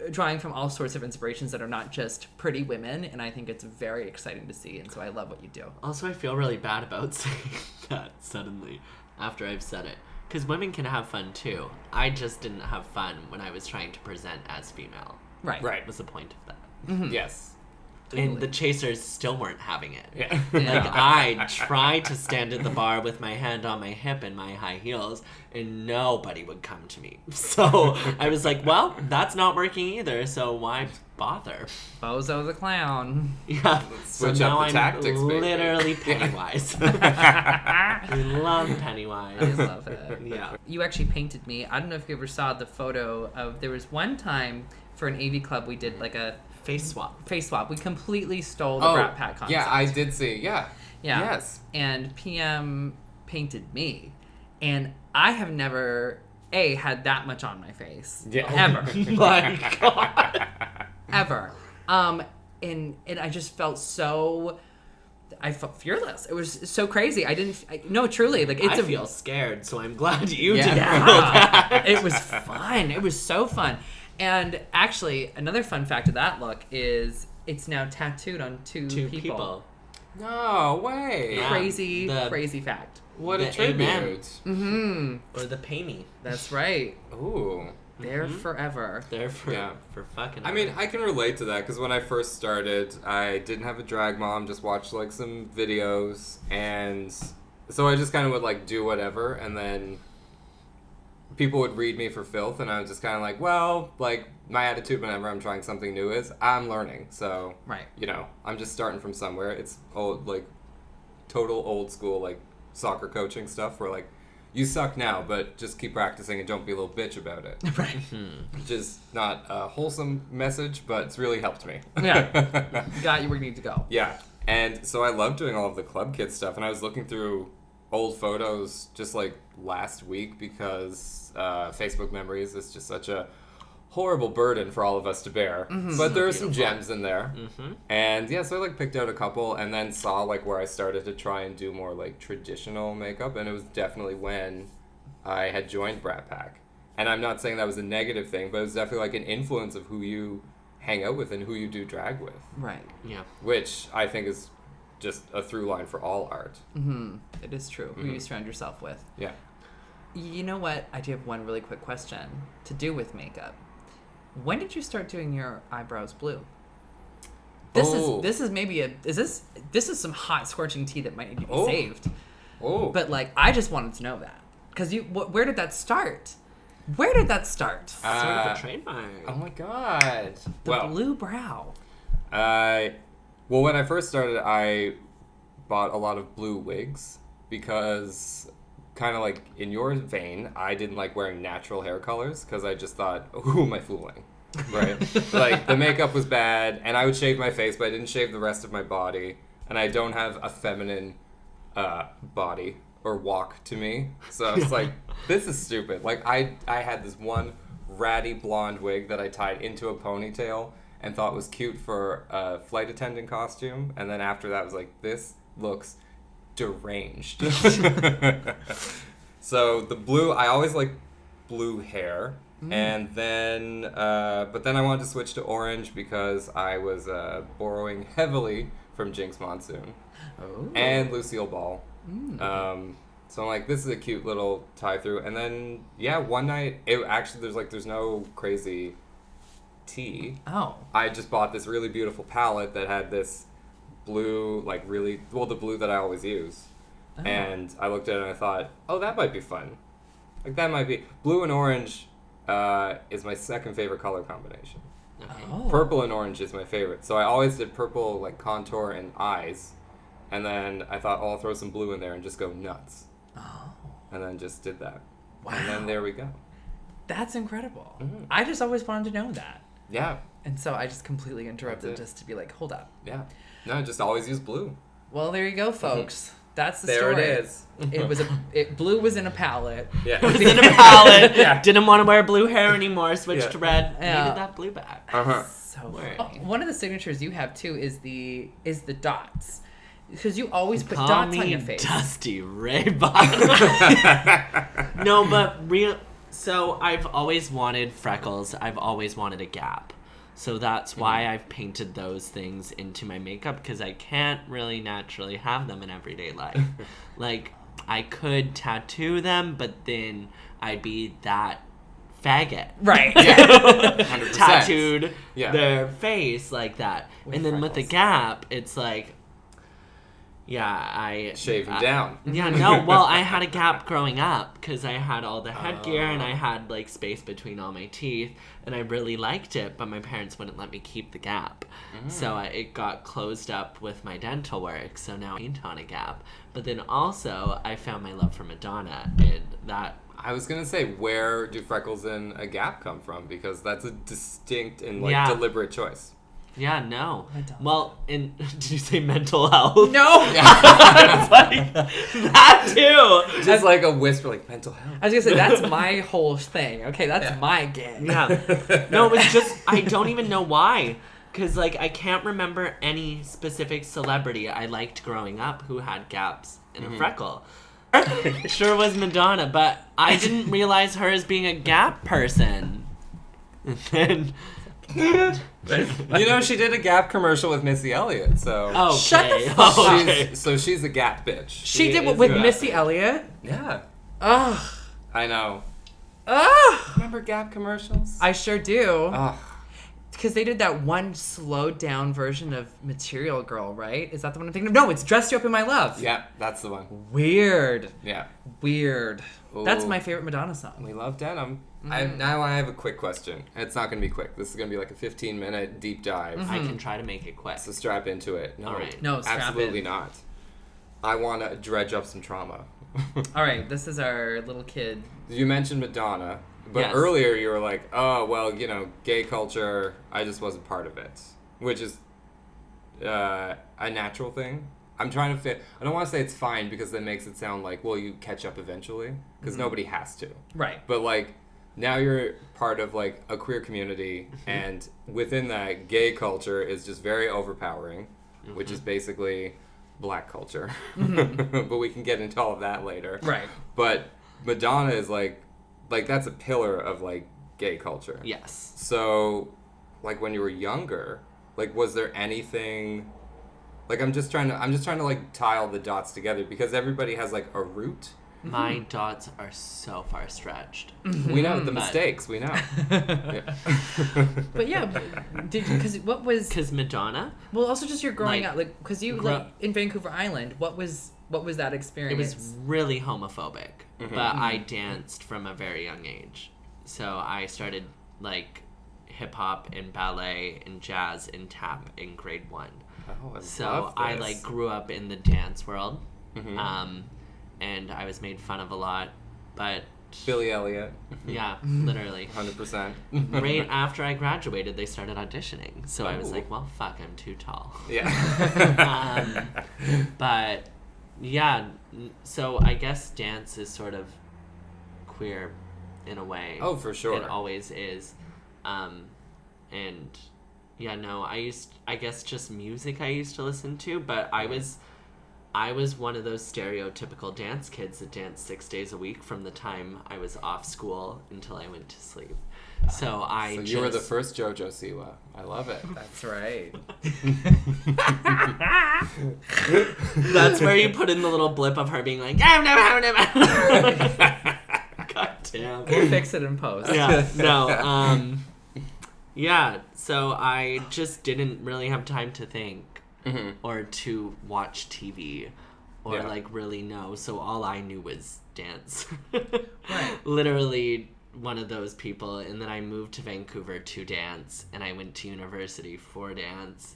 drawing from all sorts of inspirations that are not just pretty women, and I think it's very exciting to see, and so I love what you do. Also, I feel really bad about saying that suddenly after I've said it. Because women can have fun too. I just didn't have fun when I was trying to present as female. Right. Right. Was the point of that. Yes. And the chasers still weren't having it. Yeah. Yeah. Like, I tried to stand at the bar with my hand on my hip and my high heels, and nobody would come to me. So I was like, well, that's not working either, so why bother? Bozo the Clown. Yeah. Switch so up now the I'm tactics, baby. literally Pennywise. I love Pennywise. I love it. Yeah. You actually painted me. I don't know if you ever saw the photo of, there was one time for an AV club we did like a Face swap. face swap. We completely stole the Brat Pack concept. Yeah, I did see. Yeah. Yeah. Yes. And PM painted me. And I have never, had that much on my face. Yeah. Ever. My God. Ever. And I just felt so, I felt fearless. It was so crazy. No, truly. Like, it's I feel scared, so I'm glad you Yeah. didn't Yeah. feel that. It was fun. It was so fun. And actually, another fun fact of that look is it's now tattooed on two people. No way. Yeah. Crazy fact. What a The tribute. amen. Or the pay me. That's right. Ooh. There forever. There for Yeah. for fucking. I mean, I can relate to that because when I first started, I didn't have a drag mom, just watched like some videos, and so I just kind of would like do whatever, and then people would read me for filth, and I was just kind of like, well, like my attitude whenever I'm trying something new is I'm learning, so Right. I'm just starting from somewhere. It's old, like total old school like soccer coaching stuff where like you suck now, but just keep practicing and don't be a little bitch about it. Right. Which is not a wholesome message, but it's really helped me. Yeah. Got you where you need to go. Yeah. And so I love doing all of the Club Kids stuff, and I was looking through old photos just like last week because Facebook memories is just such a horrible burden for all of us to bear. But there are some gems in there. And yeah, so I like picked out a couple and then saw like where I started to try and do more like traditional makeup, and it was definitely when I had joined Brat Pack. And I'm not saying that was a negative thing, but it was definitely like an influence of who you hang out with and who you do drag with. Right. Yeah. Which I think is just a through line for all art. Mm-hmm. It is true. Who you surround yourself with. Yeah. You know what? I do have one really quick question to do with makeup. When did you start doing your eyebrows blue? This is maybe this is some hot scorching tea that might need to be saved. Oh. But like, I just wanted to know that because where did that start? Where did that start? Sort of a trademark. Oh my god. The blue brow. Well, when I first started, I bought a lot of blue wigs because, kind of like in your vein, I didn't like wearing natural hair colors because I just thought, who am I fooling? Right? Like, the makeup was bad, and I would shave my face, but I didn't shave the rest of my body, and I don't have a feminine body or walk to me. So I was like, this is stupid. Like, I had this one ratty blonde wig that I tied into a ponytail and thought was cute for a flight attendant costume. And then after that, I was like, this looks deranged. So the blue, I always liked blue hair. And then, but then I wanted to switch to orange because I was borrowing heavily from Jinx Monsoon and Lucille Ball. So I'm like, this is a cute little tie through. And then, yeah, one night, there's no crazy tea. Oh. I just bought this really beautiful palette that had this blue, the blue that I always use. Oh. And I looked at it and I thought, oh, that might be fun. Like, that might be... Blue and orange is my second favorite color combination. Okay. Oh. Purple and orange is my favorite. So I always did purple, like, contour and eyes. And then I thought, oh, I'll throw some blue in there and just go nuts. Oh. And then just did that. Wow. And then there we go. That's incredible. I just always wanted to know that. Yeah. And so I just completely interrupted just to be like, hold up. Yeah. No, just always use blue. Well, there you go, folks. That's the there story. It is. Blue was in a palette. Yeah. It was in a palette. Yeah. Didn't want to wear blue hair anymore. Switched to red. Yeah. Needed that blue back. So funny. One of the signatures you have too is the dots. Because you always put dots on your face. Dusty Ray-Ban. No, but so I've always wanted freckles. I've always wanted a gap. So that's why I've painted those things into my makeup, because I can't really naturally have them in everyday life. Like, I could tattoo them, but then I'd be that faggot. Right. Yeah. 100%. Tattooed their face like that. And then with the gap, it's like... Yeah, I... Shaving down. Yeah, no, well, I had a gap growing up because I had all the headgear and I had, like, space between all my teeth, and I really liked it, but my parents wouldn't let me keep the gap. So it got closed up with my dental work, so now I paint on a gap. But then also, I found my love for Madonna, and that... I was going to say, where do freckles in a gap come from? Because that's a distinct and, deliberate choice. Yeah, no. Well, did you say mental health? No. I was like, that too. Just like a whisper, like mental health. I was gonna say that's my whole thing. Okay, that's my gig. Yeah. No, it was just I don't even know why, because like I can't remember any specific celebrity I liked growing up who had gaps and a freckle. Sure was Madonna, but I didn't realize her as being a gap person. And then. You know, she did a Gap commercial with Missy Elliott, so... Oh, okay. Shut the fuck up. So she's a Gap bitch. She did with Missy Elliott? Yeah. Ugh. I know. Ugh. Remember Gap commercials? I sure do. Ugh. Because they did that one slowed down version of Material Girl, right? Is that the one I'm thinking of? No, it's Dressed You Up in My Love. Yeah, that's the one. Weird. Yeah. Weird. Ooh. That's my favorite Madonna song. We love denim. Now I have a quick question. It's not going to be quick. This is going to be like a 15-minute deep dive. I can try to make it quick. So strap into it. No, all right. No, strap absolutely in. not. I want to dredge up some trauma. All right, this is our little kid. You mentioned Madonna, but Yes. earlier you were like, oh, well, gay culture, I just wasn't part of it, which is a natural thing. I'm trying to fit. I don't want to say it's fine because that makes it sound like, well, you catch up eventually, because nobody has to. Right. But, like, now you're part of, like, a queer community, and within that, gay culture is just very overpowering, which is basically black culture. But we can get into all of that later. Right. But Madonna is like that's a pillar of like gay culture. Yes. So, like when you were younger, like was there anything? Like I'm just trying to like tie all the dots together because everybody has like a root. My dots are so far stretched. We know the mistakes. We know. Yeah. But yeah, because Madonna. Well, also just your growing Like, up, like because you like in Vancouver Island. What was that experience? It was really homophobic, but I danced from a very young age. So I started like hip hop and ballet and jazz and tap in grade 1. Oh, So I like grew up in the dance world. And I was made fun of a lot, but Billy Elliot. Yeah, literally. 100%. Right after I graduated, they started auditioning. So I was like, well, fuck, I'm too tall. Yeah. But yeah, so I guess dance is sort of queer in a way. Oh, for sure. It always is. And yeah, no, I guess just music I used to listen to, but I was one of those stereotypical dance kids that danced 6 days a week from the time I was off school until I went to sleep. So you were the first JoJo Siwa. I love it. That's right. That's where you put in the little blip of her being like, God damn. We'll fix it in post. Yeah, no, yeah, so I just didn't really have time to think or to watch TV or like really know. So all I knew was dance. Right. Literally one of those people. And then I moved to Vancouver to dance, and I went to university for dance,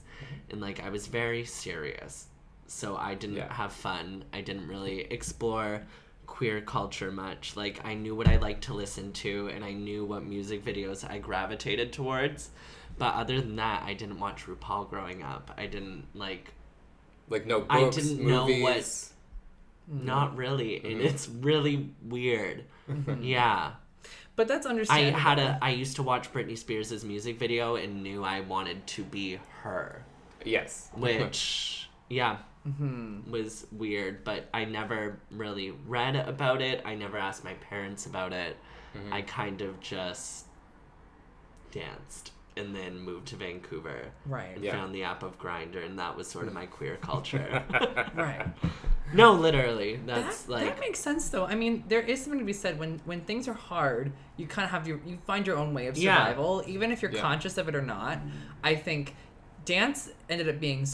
and like I was very serious. So I didn't have fun. I didn't really explore queer culture much. Like I knew what I liked to listen to, and I knew what music videos I gravitated towards. But other than that, I didn't watch RuPaul growing up. I didn't like no books, I didn't movies. know what. Not really, and it's really weird. Yeah. But that's understandable. I used to watch Britney Spears' music video and knew I wanted to be her. Yes. Which, yeah, was weird, but I never really read about it. I never asked my parents about it. I kind of just danced and then moved to Vancouver. Right. And found the app of Grindr, and that was sort of my queer culture. Right. No, literally. That makes sense, though. I mean, there is something to be said when things are hard. You kind of have you find your own way of survival, even if you're conscious of it or not. I think dance ended up being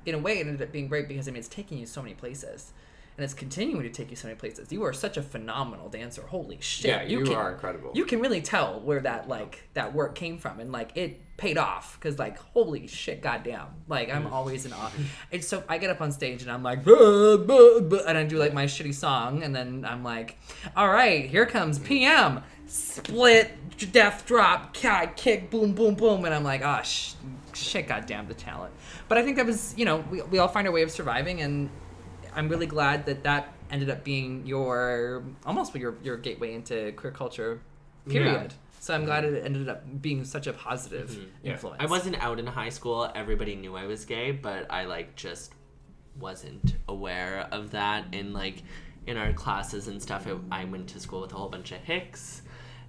in a way, it ended up being great because it's taking you so many places, and it's continuing to take you so many places. You are such a phenomenal dancer. Holy shit! Yeah, you are incredible. You can really tell where that work came from, and it paid off because holy shit, goddamn! I'm always in awe. And so I get up on stage and I'm like, buh, buh, buh, and I do my shitty song, and then I'm like, all right, here comes PM, split, death drop, kick, boom, boom, boom, and I'm like, oh shit, goddamn the talent. But I think that was we all find our way of surviving, and I'm really glad that ended up being your gateway into queer culture, period. Yeah. So I'm glad it ended up being such a positive influence. I wasn't out in high school. Everybody knew I was gay, but I just wasn't aware of that. And in our classes and stuff, I went to school with a whole bunch of hicks.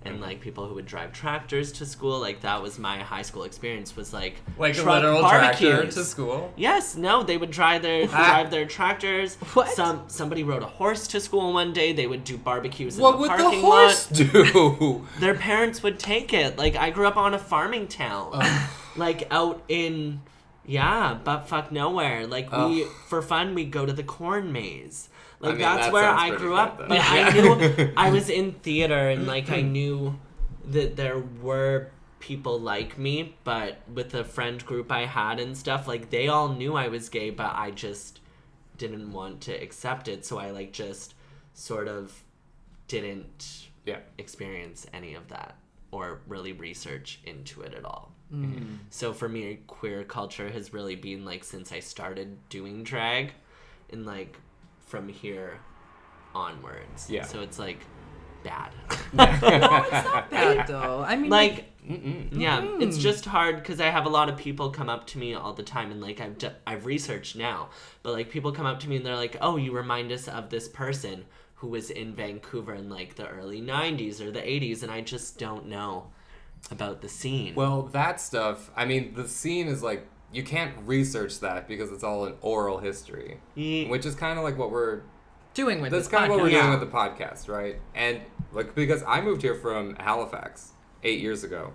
And people who would drive tractors to school, that was my high school experience. Was a literal tractor to school. Yes, no, they would drive their tractors. What? Somebody rode a horse to school one day. They would do barbecues in the parking lot. What would the horse do? Their parents would take it. I grew up on a farming town, out in buttfuck nowhere. For fun, we'd go to the corn maze. That's where I grew up. But I knew I was in theater, and I knew that there were people like me, but with the friend group I had and stuff, they all knew I was gay, but I just didn't want to accept it. So I just sort of didn't experience any of that or really research into it at all. Mm-hmm. So for me, queer culture has really been since I started doing drag, and from here onwards. Yeah. So it's bad. No, it's not bad though. I mean, it's just hard because I have a lot of people come up to me all the time, and I've researched now, but people come up to me and they're like, "Oh, you remind us of this person. who was in Vancouver in like the early 90s or the 80s, and I just don't know about the scene. Well, that stuff, I mean, the scene is like, you can't research that because it's all an oral history, which is kind of like what we're doing with that's this kind of podcast. what we're doing with the podcast, right? And like, because I moved here from Halifax 8 years ago,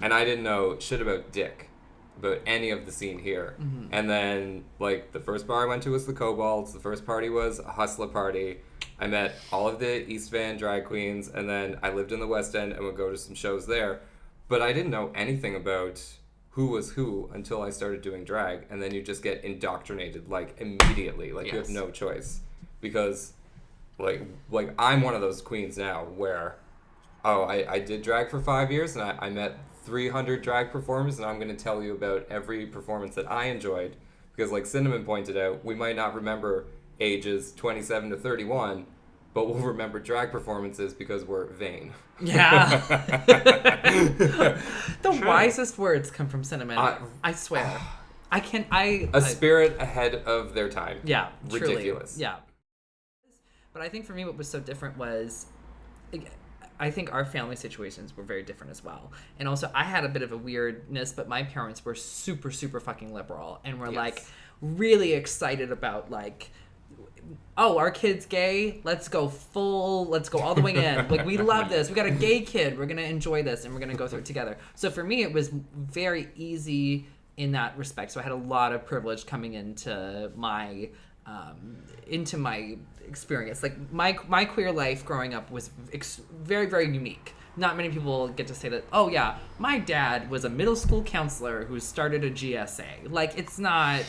and I didn't know shit about dick, about any of the scene here. And then like the first bar I went to was the Cobalts. The first party was a Hustler party. I met all of the East Van drag queens, and then I lived in the West End and would go to some shows there. But I didn't know anything about who was who until I started doing drag, and then you just get indoctrinated like immediately. Like you have no choice, because like I'm one of those queens now where I did drag for 5 years, and I met 300 drag performers, and I'm going to tell you about every performance that I enjoyed, because like Cinnamon pointed out, we might not remember ages 27 to 31, but we'll remember drag performances because we're vain. Yeah. The wisest words come from Cinnamon. I swear. A spirit ahead of their time. Yeah. Ridiculous. Truly, yeah. But I think for me what was so different was, I think our family situations were very different as well. And also I had a bit of a weirdness, but my parents were super, super fucking liberal and were like really excited about like, oh, our kid's gay, let's go all the way in. Like, we love this. We got a gay kid. We're going to enjoy this, and we're going to go through it together. So for me, it was very easy in that respect. So I had a lot of privilege coming into my experience. Like, my queer life growing up was very, very unique. Not many people get to say that, oh, yeah, my dad was a middle school counselor who started a GSA. Like, it's not...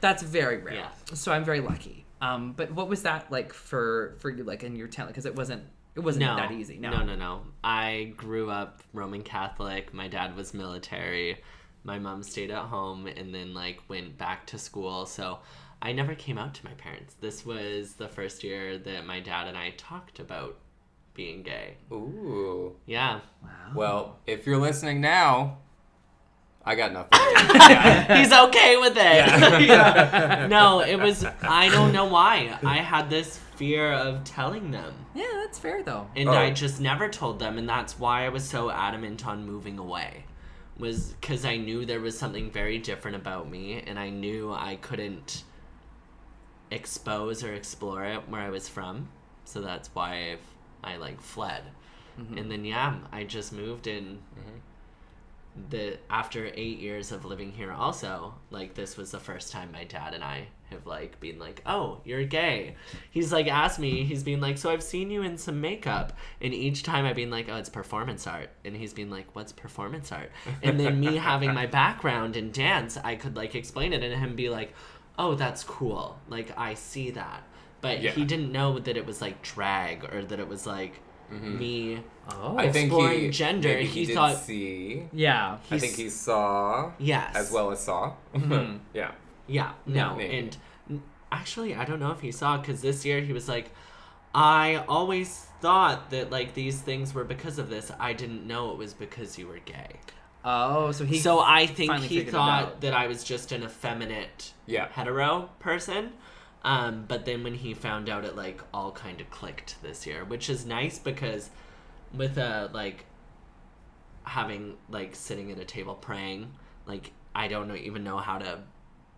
That's very rare. Yeah. So I'm very lucky. But what was that like for you, like in your town? Because it wasn't that easy. No. I grew up Roman Catholic. My dad was military. My mom stayed at home and then like went back to school. So I never came out to my parents. This was the first year that my dad and I talked about being gay. Ooh. Yeah. Wow. Well, if you're listening now, I got nothing. He's okay with it. Yeah. No, it was, I don't know why. I had this fear of telling them. Yeah, that's fair though. And I just never told them, and that's why I was so adamant on moving away. Was because I knew there was something very different about me, and I knew I couldn't expose or explore it where I was from. So that's why I like fled. Mm-hmm. And then I just moved in. Mm-hmm. After 8 years of living here also, like, this was the first time my dad and I have like been like, oh, you're gay. He's like asked me, he's been like, so I've seen you in some makeup, and each time I've been like, oh, it's performance art, and he's been like, what's performance art? And then me having my background in dance, I could like explain it and him be like, oh, that's cool, like I see that. But he didn't know that it was like drag or that it was like me exploring gender. He thought see. Yeah. I think he saw. Yes. As well as saw. Mm-hmm. Yeah. Yeah. No. Maybe. And actually, I don't know if he saw, because this year he was like, I always thought that like these things were because of this. I didn't know it was because you were gay. Oh, so I think he thought that I was just an effeminate hetero person. But then when he found out, it like all kind of clicked this year, which is nice, because with like having like sitting at a table praying, like I don't even know how to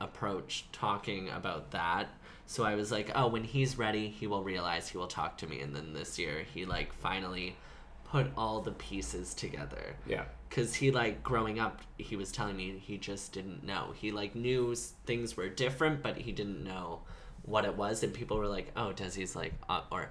approach talking about that. So I was like, oh, when he's ready, he will realize, he will talk to me. And then this year he like finally put all the pieces together. Yeah. Because he like growing up, he was telling me he just didn't know. He like knew things were different, but he didn't know what it was. And people were like, oh, Desi's like or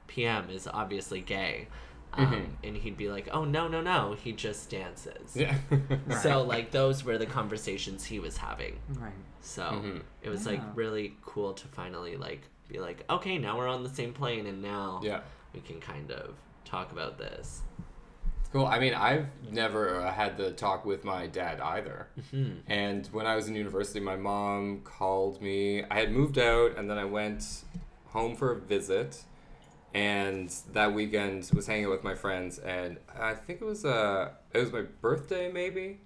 PM is obviously gay. And he'd be like, oh, no, he just dances. Yeah. Right. So like those were the conversations he was having. Right. So it was like really cool to finally like be like, okay, now we're on the same plane, and now we can kind of talk about this. Cool. I mean, I've never had the talk with my dad either. And when I was in university, my mom called me. I had moved out, and then I went home for a visit. And that weekend was hanging out with my friends, and I think it was my birthday maybe.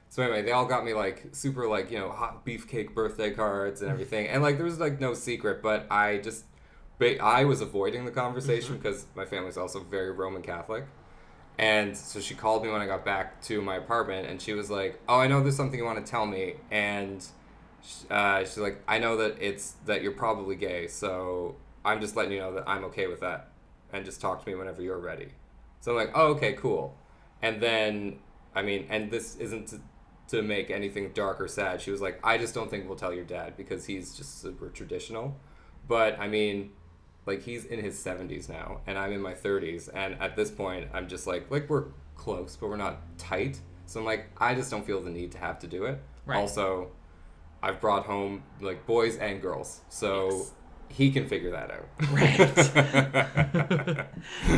So anyway, they all got me like super like, you know, hot beefcake birthday cards and everything. And like there was like no secret, but I just I was avoiding the conversation because my family's also very Roman Catholic. And so she called me when I got back to my apartment, and she was like, "Oh, I know there's something you want to tell me." And she's like, "I know that you're probably gay, so I'm just letting you know that I'm okay with that. And just talk to me whenever you're ready." So I'm like, "Oh, okay, cool." And then, and this isn't to make anything dark or sad. She was like, "I just don't think we'll tell your dad because he's just super traditional." But, he's in his 70s now, and I'm in my 30s, and at this point, I'm just like, we're close, but we're not tight. So I'm like, I just don't feel the need to have to do it. Right. Also, I've brought home, boys and girls, so... Yes. He can figure that out. Right.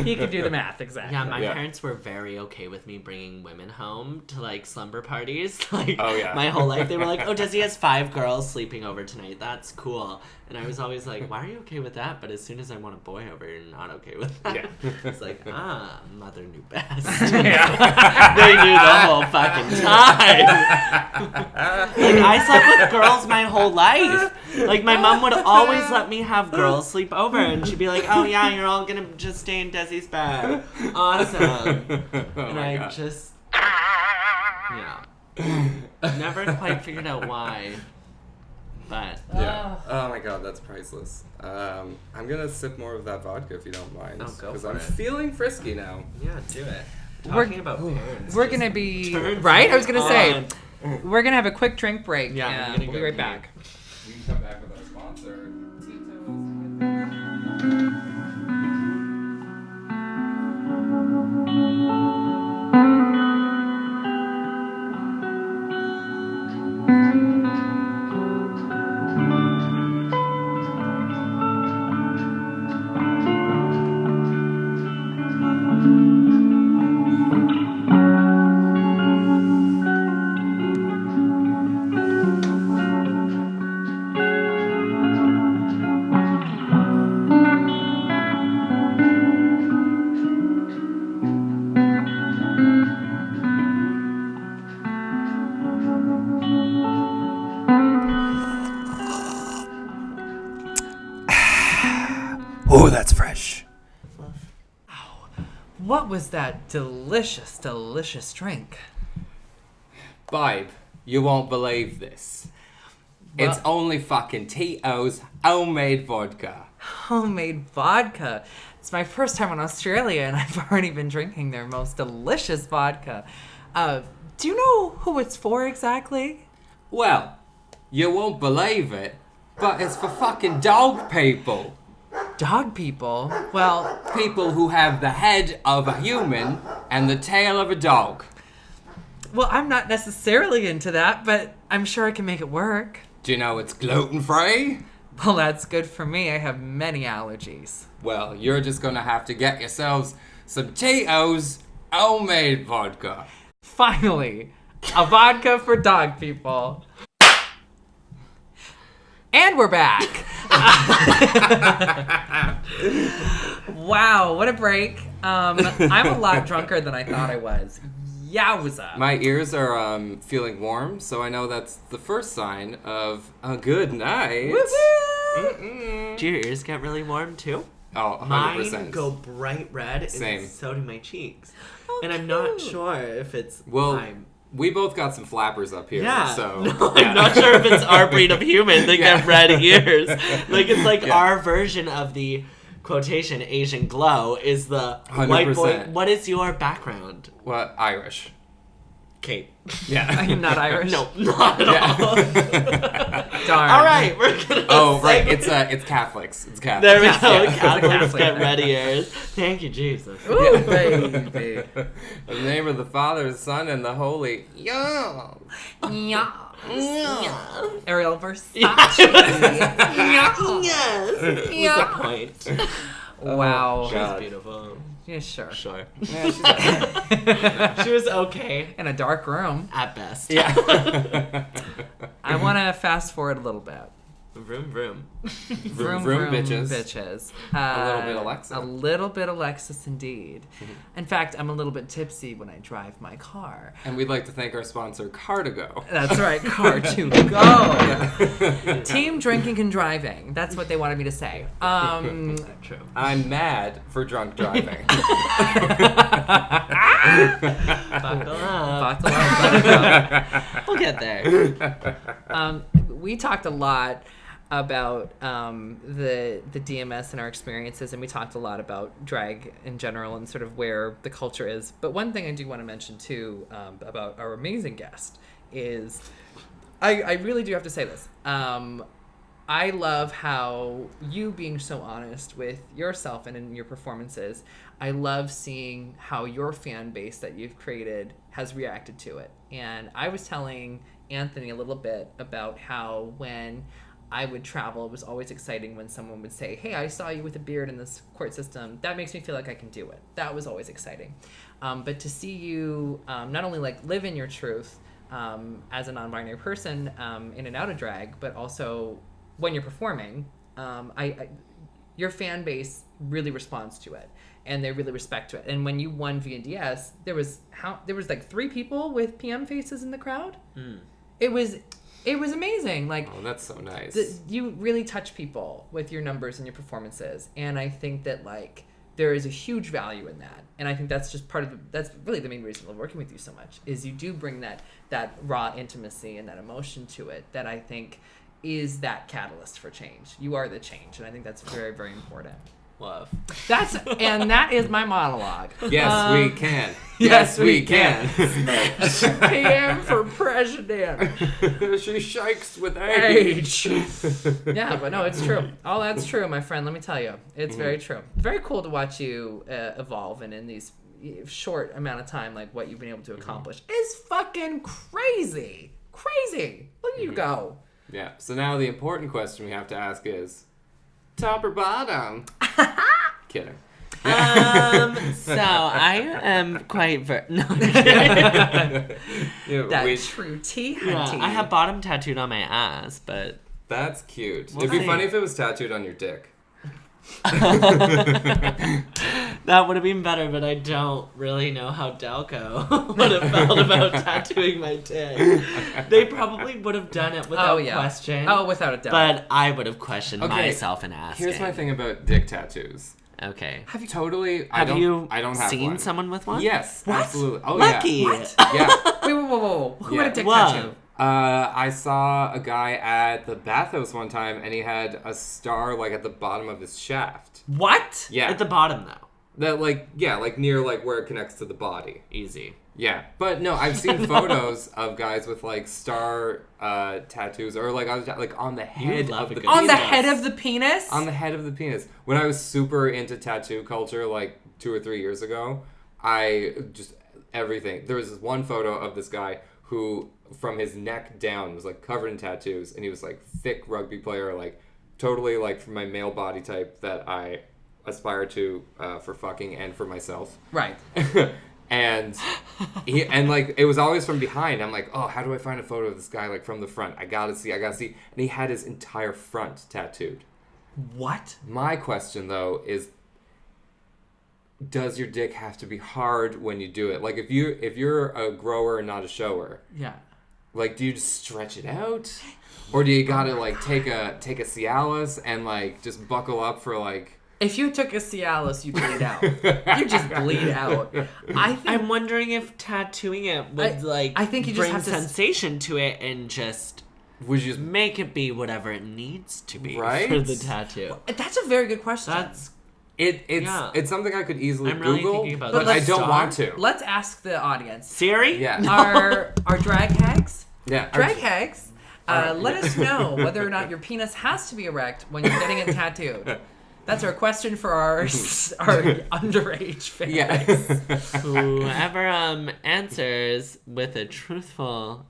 He can do the math, exactly. Yeah, my parents were very okay with me bringing women home to, slumber parties. My whole life. They were like, "Oh, Desi has 5 girls sleeping over tonight. That's cool." And I was always like, "Why are you okay with that?" But as soon as I want a boy over, you're not okay with that. Yeah. It's like, mother knew best. They knew the whole fucking time. I slept with girls my whole life. My mom would always let me have girls sleep over, and she'd be like, "Oh yeah, you're all gonna just stay in Desi's bed. Awesome." And I God. Just, never quite figured out why. But oh my God, that's priceless. I'm gonna sip more of that vodka if you don't mind. Oh, go because for I'm it. Feeling frisky now. Yeah, do it. Talking about parents. We're gonna be right. I was gonna say we're gonna have a quick drink break. Yeah, we'll be right back. We can come back with our sponsor. Oh, that's fresh. What was that delicious, delicious drink? Babe, you won't believe this. Well, it's only fucking Tito's homemade vodka. Homemade vodka. It's my first time in Australia, and I've already been drinking their most delicious vodka. Do you know who it's for exactly? Well, you won't believe it, but it's for fucking dog people. Dog people? Well... People who have the head of a human and the tail of a dog. Well, I'm not necessarily into that, but I'm sure I can make it work. Do you know it's gluten-free? Well, that's good for me. I have many allergies. Well, you're just gonna have to get yourselves some Tito's homemade vodka. Finally, a vodka for dog people. And we're back. Wow, what a break. I'm a lot drunker than I thought I was. Yowza. My ears are feeling warm, so I know that's the first sign of a good night. Woo-hoo! Do your ears get really warm too? Oh, 100%. Mine go bright red, Same. And so do my cheeks. Oh, and I'm not sure if it's we both got some flappers up here, so... No, I'm not sure if it's our breed of human that get red ears. It's our version of the quotation Asian glow is the 100%. White boy. What is your background? What? Irish. Kate. Yeah. I'm not Irish. No, not at all. Darn. All right, we're gonna. Right. It's Catholics. It's Catholics. There we go. Yeah. Catholics get red ears. Thank you, Jesus. Ooh, baby. In the name of the Father, the Son, and the Holy. Yeah. Ariel Versace. Yes. What's the point? Wow. She's beautiful. Yeah, sure. Yeah, she was okay. In a dark room. At best. Yeah. I want to fast forward a little bit. Vroom, vroom. Vroom, vroom, bitches. A little bit Alexa. A little bit Alexis, indeed. In fact, I'm a little bit tipsy when I drive my car. And we'd like to thank our sponsor, Car2Go. That's right, Car2Go. Team drinking and driving. That's what they wanted me to say. True. I'm mad for drunk driving. Buckle up. Buckle up. We'll get there. We talked a lot about the DMS and our experiences, and we talked a lot about drag in general and sort of where the culture is. But one thing I do want to mention too about our amazing guest is, I really do have to say this. I love how you being so honest with yourself and in your performances. I love seeing how your fan base that you've created has reacted to it. And I was telling Anthony a little bit about how when I would travel, it was always exciting when someone would say, hey, I saw you with a beard in this court system. That makes me feel like I can do it. That was always exciting. But to see you not only like live in your truth as a non-binary person in and out of drag, but also when you're performing, your fan base really responds to it. And they really respect to it. And when you won VNDS, there was like 3 people with PM faces in the crowd. It was amazing. Like, oh, that's so nice. You really touch people with your numbers and your performances, and I think that like there is a huge value in that. And I think that's just that's really the main reason I love working with you so much, is you do bring that raw intimacy and that emotion to it that I think is that catalyst for change. You are the change, and I think that's very, very important. Love. That is my monologue. Yes, we can. Yes, we can. PM for president. She shakes with age. Yeah, but no, it's true. All that's true, my friend. Let me tell you, it's very true. Very cool to watch you evolve, and in these short amount of time, like what you've been able to accomplish is fucking crazy. Crazy. Look at you go. Yeah. So now the important question we have to ask is, top or bottom? Kidding. So I am quite no. I'm kidding. That true tea, hunty. Yeah, I have bottom tattooed on my ass, but that's cute. We'll It'd be see. funny if it was tattooed on your dick. That would have been better, but I don't really know how Delco would have felt about tattooing my dick. They probably would have done it without question. Oh, without a doubt. But I would have questioned myself and asked. Here's my thing about dick tattoos. Okay. Have you totally? I don't have seen one. Someone with one? Yes, what? absolutely. Oh, Lucky. yeah. What? Yeah. Wait, whoa. Who had a dick What? tattoo? I saw a guy at the bathhouse one time, and he had a star like at the bottom of his shaft. What? Yeah. At the bottom, though. That like near like where it connects to the body. Easy. Yeah, but no, I've seen photos of guys with like star tattoos, or like I was like on the head of the penis. On the head of the penis? On the head of the penis. When I was super into tattoo culture, like 2 or 3 years ago, I just everything. There was this one photo of this guy who, from his neck down, was like covered in tattoos, and he was like thick rugby player, like totally like for my male body type that I aspire to for fucking and for myself. Right. And like it was always from behind. I'm like, oh, how do I find a photo of this guy like from the front? I gotta see. And he had his entire front tattooed. What? My question though is, does your dick have to be hard when you do it? Like if you're a grower and not a shower. Yeah. Like, do you just stretch it out, or do you gotta like take a Cialis and like just buckle up for like? If you took a Cialis, you bleed out. You just bleed out. I'm wondering if tattooing it would I think you just bring have to sensation to it and just would you just make it be whatever it needs to be right? for the tattoo. That's a very good question. It's something I could easily I'm really Google, thinking about but that. I don't want to. Let's ask the audience. Siri? Yeah. Our drag hags? Yeah. Drag hags, let us know whether or not your penis has to be erect when you're getting it tattooed. That's our question for our underage fans. Yeah. Whoever answers with a truthful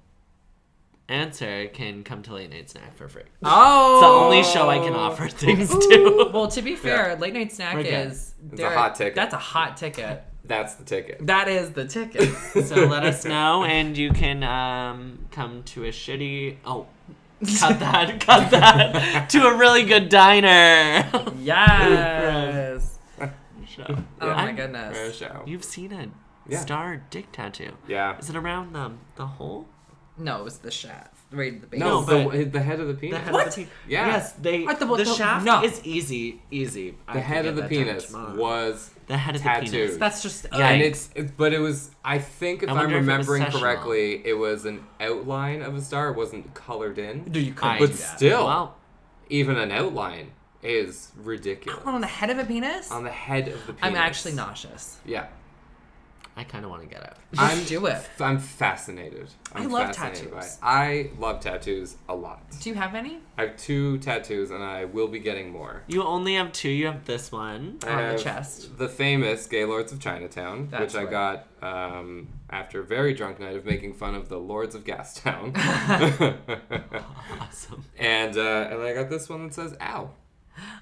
answer can come to Late Night Snack for free. Oh! It's the only show I can offer things to. Well, to be fair, Late Night Snack it's a hot ticket. That's a hot ticket. That's the ticket. That is the ticket. So let us know, and you can come to a shitty... Oh, Cut that to a really good diner. Yes. Show. Oh my goodness. For a show. You've seen a Yeah. star dick tattoo. Yeah. Is it around the hole? No, it was the shaft. Right, the base. No, but- the head of the penis. The head What? of the penis. Yeah. Yes, The shaft no. is easy. The head of the penis was the head of tattooed. the penis. That's just Yeah. And but it was, I think if I I'm wonder if it was remembering sessional. correctly, it was an outline of a star. It wasn't colored in. Dude, you couldn't But do that. still, Well, even an outline is ridiculous. On the head of a penis? On the head of the penis. I'm actually nauseous. Yeah. I kind of want to get it. Just do it. I'm fascinated. I love tattoos. I love tattoos a lot. Do you have any? I have 2 tattoos and I will be getting more. You only have 2. You have this one. I On the have chest. The famous Gaylords of Chinatown, That's which I right. got after a very drunk night of making fun of the Lords of Gastown. Awesome. And I got this one that says "ow."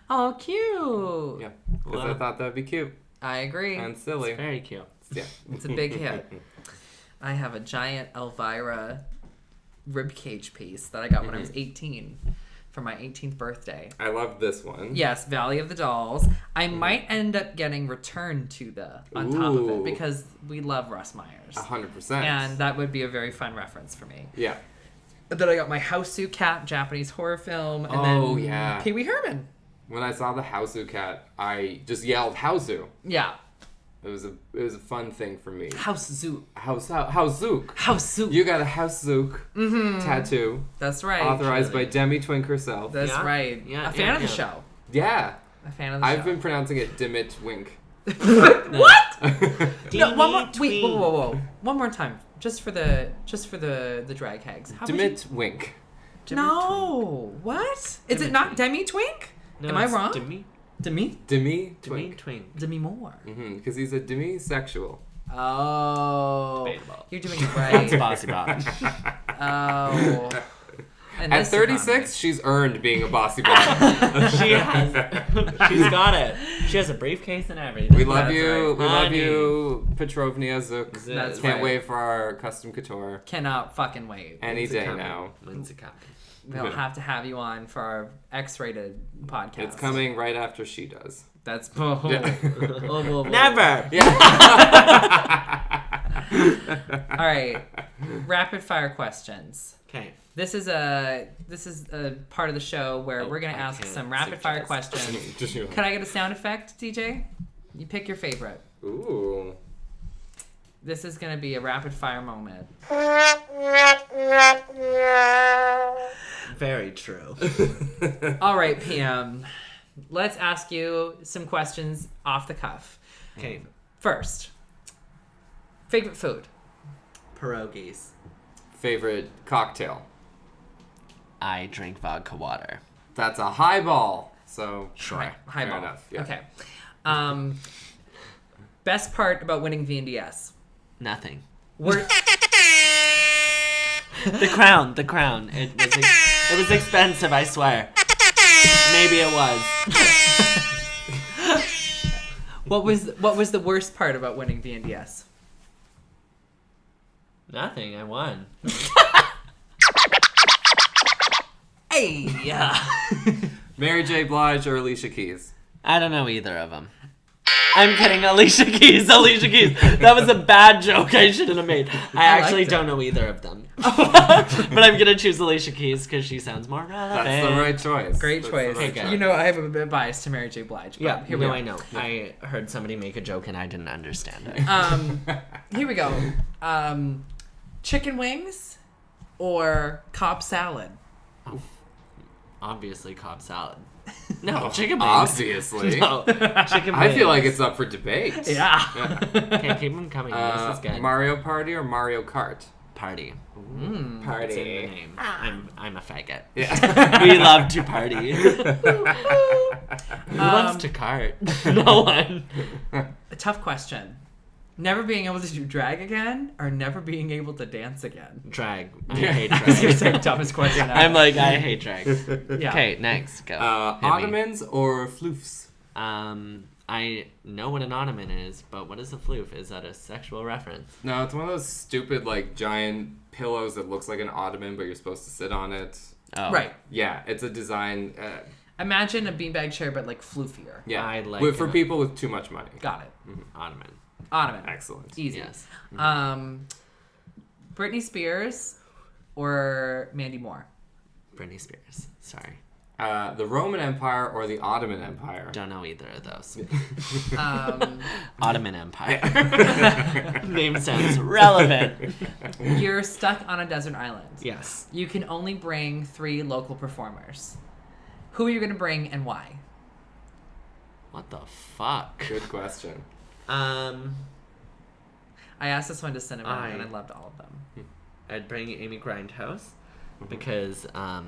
Oh, cute. Yeah, because I Wow. thought that'd be cute I agree. and silly. It's very cute. Yeah, It's a big hit. I have a giant Elvira ribcage piece that I got when I was 18 for my 18th birthday. I love this one. Yes, Valley of the Dolls. I might end up getting Return to the on top of Ooh. it because we love Russ Myers. 100%. And that would be a very fun reference for me. Yeah. And then I got my Houseu Cat Japanese horror film, and Oh, then yeah. Pee Wee Herman. When I saw the Houseu cat, I just yelled "Houseu." Yeah, It was a fun thing for me. Houseu. Housezook. Houseu. You got a Housezook tattoo That's right. authorized Really? by Demi Twink herself. That's Yeah? right. Yeah, a fan yeah, of the yeah. show. Yeah. A fan of the show. I've been pronouncing it Dimit Wink. What? No, Teeny one more. Wait, tween. whoa. One more time, just for the drag hags. How would you- Dimit Wink. No. What? Is Demi it not Twink. Demi Twink? No, Am I it's wrong? Demi Demi? Demi Demi Twink. Twink. Demi Moore. Because he's a demisexual. Oh. Debatable. You're doing it That's right. bossy bot. Oh. And At this 36, she's earned being a bossy bot. She has. She's got it. She has a briefcase and everything. We love That's you. right. We love Honey. you, Petrovnia Zook. That's Can't right. wait for our custom couture cannot fucking wait. any When's it day coming? now. When's it coming? We'll have to have you on for our X-rated podcast. It's coming right after she does. That's Yeah. Never. All right. Rapid fire questions. Okay. This is a part of the show where Oh, we're gonna I ask can't some rapid fire suggest. questions. Just you. Can I get a sound effect, DJ? You pick your favorite. Ooh. This is gonna be a rapid fire moment. Very true. All right, PM. Let's ask you some questions off the cuff. Okay. First, favorite food? Pierogies. Favorite cocktail? I drink vodka water. That's a highball. So Sure. Highball. Fair enough. Yeah. Okay. Best part about winning VNDS? Nothing. We're The crown. It was expensive, I swear. Maybe it was. What was the worst part about winning VNDS? Nothing. I won. Hey, yeah. Mary J. Blige or Alicia Keys? I don't know either of them. I'm kidding. Alicia Keys. That was a bad joke I shouldn't have made. I actually liked it. don't know either of them. But I'm going to choose Alicia Keys because she sounds more relevant. That's the right choice. Great That's choice. the right Okay. choice. You know, I have a bit bias to Mary J. Blige. But Yeah, here we no, are. I know. I heard somebody make a joke and I didn't understand it. Here we go. Chicken wings or Cobb salad? Obviously, Cobb salad. No, chicken wings. Obviously. No, chicken wings. I feel like it's up for debate. Yeah. Okay, keep them coming. This is good. Mario Party or Mario Kart? Party. Party. It's in the name. I'm a faggot. Yeah. We love to party. Who loves to cart? No one. A tough question. Never being able to do drag again or never being able to dance again? Drag. I hate I was going to say drag. toughest question ever. I'm like, I hate drag. Yeah. Okay, next. Go. Hit me. Ottomans or floofs? I know what an ottoman is, but what is a floof? Is that a sexual reference? No, it's one of those stupid, like, giant pillows that looks like an ottoman, but you're supposed to sit on it. Oh. Right. Yeah, it's a design. Imagine a beanbag chair, but like floofier. Yeah, I like for it. people with too much money. Got it. Ottoman. Excellent. Easy. Yes. Britney Spears or Mandy Moore? Britney Spears. Sorry. The Roman Empire or the Ottoman Empire? Don't know either of those. Um, Ottoman Empire. Name sounds relevant. You're stuck on a desert island. Yes. You can only bring 3 local performers. Who are you going to bring and why? What the fuck? Good question. I asked this one to Cinnamon, and I loved all of them. I'd bring Amy Grindhouse because I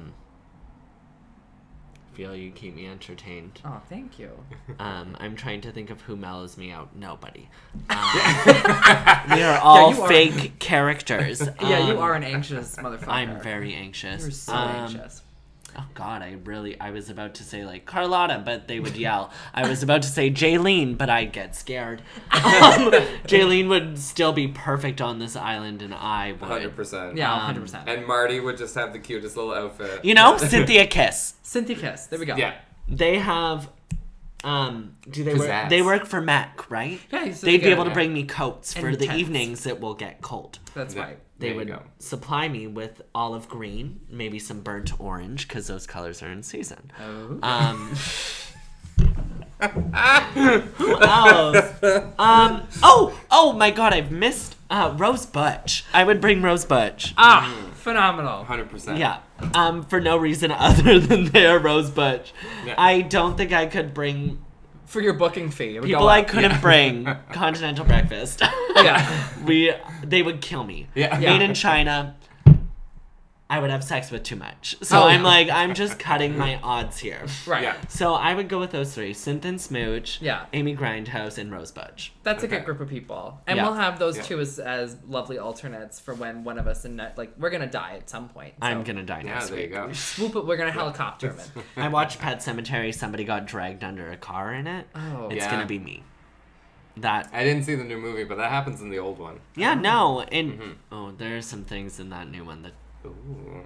feel you keep me entertained. Oh, thank you. I'm trying to think of who mellows me out. Nobody. We are all fake characters. Yeah, you are an anxious motherfucker. I'm very anxious. You're so anxious. Oh God, I was about to say like Carlotta, but they would yell. I was about to say Jaylene, but I'd get scared. Jaylene would still be perfect on this island, and I would. 100%. Yeah, 100%. And Marty would just have the cutest little outfit. You know, Cynthia Kiss. Cynthia Kiss. There we go. Yeah. They have. Do they work? Pizzazz. They work for Mac, right? Yeah, so They'd be able to yeah. bring me coats for And the tents. evenings that will get cold. That's Yeah. right. They There you would go. supply me with olive green, maybe some burnt orange, because those colors are in season. Oh. Who else? Oh my God, I've missed Rose Butch. I would bring Rose Butch. Phenomenal. 100%. Yeah. For no reason other than they're Rose Butch. Yeah. I don't think I could bring For your booking fee. It would people go I up. couldn't bring continental breakfast. Yeah. They would kill me. Yeah. Made in China. I would have sex with too much. So Oh, I'm yeah. like, I'm just cutting my odds here. Right. Yeah. So I would go with those 3. Synth and Smooch, Yeah. Amy Grindhouse, and Rose Butch. That's a Okay. good group of people. And Yeah. we'll have those Yeah. 2 as lovely alternates for when one of us we're going to die at some point. So I'm going to die Yeah, next there you week. go. swoop it. We're going to helicopter him. I watched Pet Cemetery. Somebody got dragged under a car in it. Oh. It's Yeah. going to be me. That. I didn't see the new movie, but that happens in the old one. Yeah, no. And, there are some things in that new one that Ooh.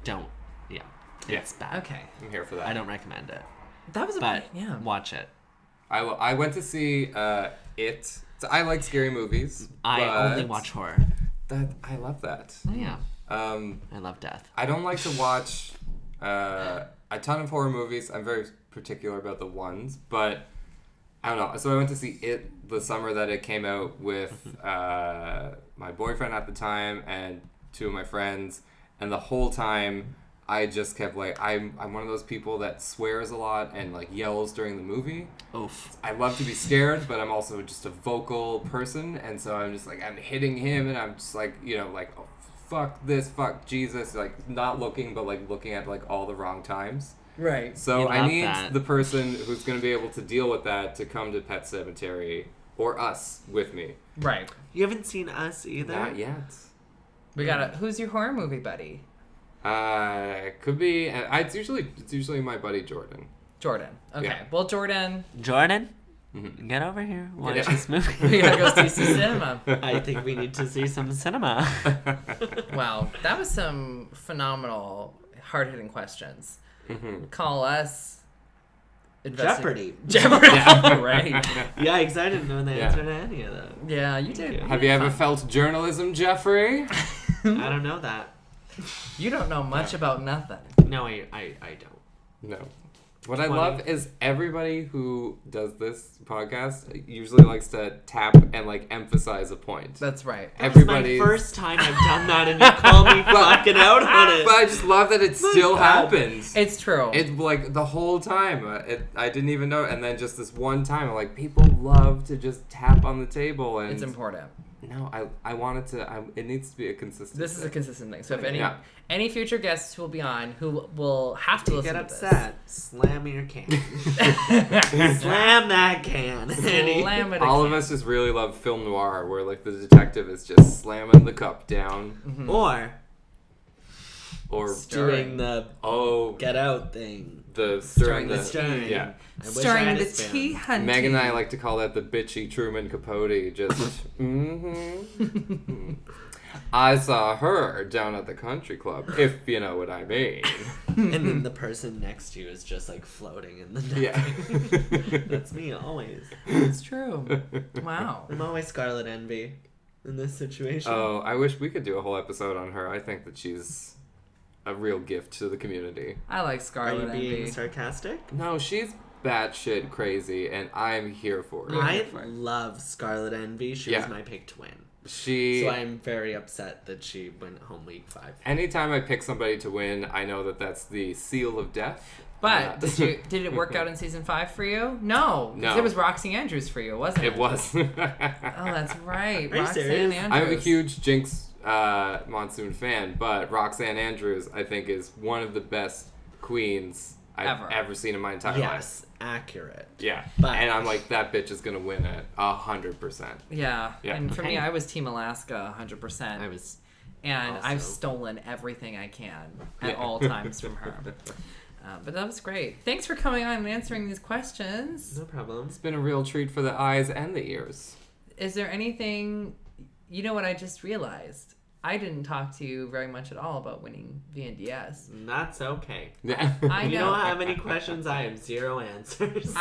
don't. Yeah. Yeah. It's bad. Okay. I'm here for that. I don't recommend it. That was a But yeah. watch it. I went to see It. So I like scary movies. I but only watch horror. I love that. Yeah. I love death. I don't like to watch a ton of horror movies. I'm very particular about the ones, but I don't know. So I went to see It the summer that it came out with my boyfriend at the time and 2 of my friends, and the whole time I just kept like I'm one of those people that swears a lot and like yells during the movie. Oof. I love to be scared, but I'm also just a vocal person, and so I'm just like I'm hitting him, and I'm just like like oh, fuck this, fuck Jesus, like not looking, but like looking at like all the wrong times. Right. So You I love need that. the person who's going to be able to deal with that to come to Pet Cemetery or us with me. Right. You haven't seen Us either? Not yet. We got who's your horror movie buddy? Could be. It's usually my buddy Jordan. Jordan. Okay. Yeah. Well, Jordan, Jordan, Mhm. get over here. Watch Yeah. this movie. we gotta go see some cinema. I think we need to see some cinema. Wow, that was some phenomenal, hard-hitting questions. Call us. Jeopardy. Jeopardy. Yeah. Right. Yikes, I didn't know the Yeah. answer to any of that. Yeah, you did. you. Have you ever felt journalism, Jeffrey? I don't know that. You don't know much about nothing. No, I don't. No. What I 20. love is everybody who does this podcast usually likes to tap and like emphasize a point. That's right. Everybody. It's my first time I've done that, and you call me fucking out on it. But I just love that it still God. happens. It's true. It like the whole time. I didn't even know, and then just this one time, like people love to just tap on the table, and It's important. No, I want it to. It needs to be a consistent. This is a thing. consistent thing. So if Yeah. any future guests who will be on who will have to You listen get to upset. Slam your can. this. Slam that can. Slam it All of again. us just really love film noir, where like the detective is just slamming the cup down, Or or doing the oh, get out thing. the Stirring stirring the the Stirring. yeah. I wish I Starring had the a spoon. tea hunting. Meg and I like to call that the bitchy Truman Capote. Just I saw her down at the country club, if you know what I mean. And then the person next to you is just like floating in the nothing. Yeah. That's me always. It's true. Wow. I'm always Scarlet Envy in this situation. Oh, I wish we could do a whole episode on her. I think that she's a real gift to the community. I like Are Scarlet you being Envy. sarcastic? No, she's batshit crazy, and I'm here for it. I love Scarlet Envy. She was my pick to win. So I'm very upset that she went home week 5. Anytime I pick somebody to win, I know that that's the seal of death. But did it work out in season 5 for you? No. It was Roxy Andrews for you, wasn't it? It was. Oh, that's right. Are you Roxanne serious? Andrews. I'm a huge Jinx Monsoon fan, but Roxanne Andrews, I think, is one of the best queens I've ever seen in my entire life. Yes, accurate. Yeah. But, and I'm like, that bitch is going to win it 100%. Yeah. Yeah. And for me, I was Team Alaska 100%. And also. I've stolen everything I can at all times from her. But that was great. Thanks for coming on and answering these questions. No problem. It's been a real treat for the eyes and the ears. Is there anything... You know what I just realized? I didn't talk to you very much at all about winning VNDS. That's okay. I know. You don't have any questions. I have 0 answers.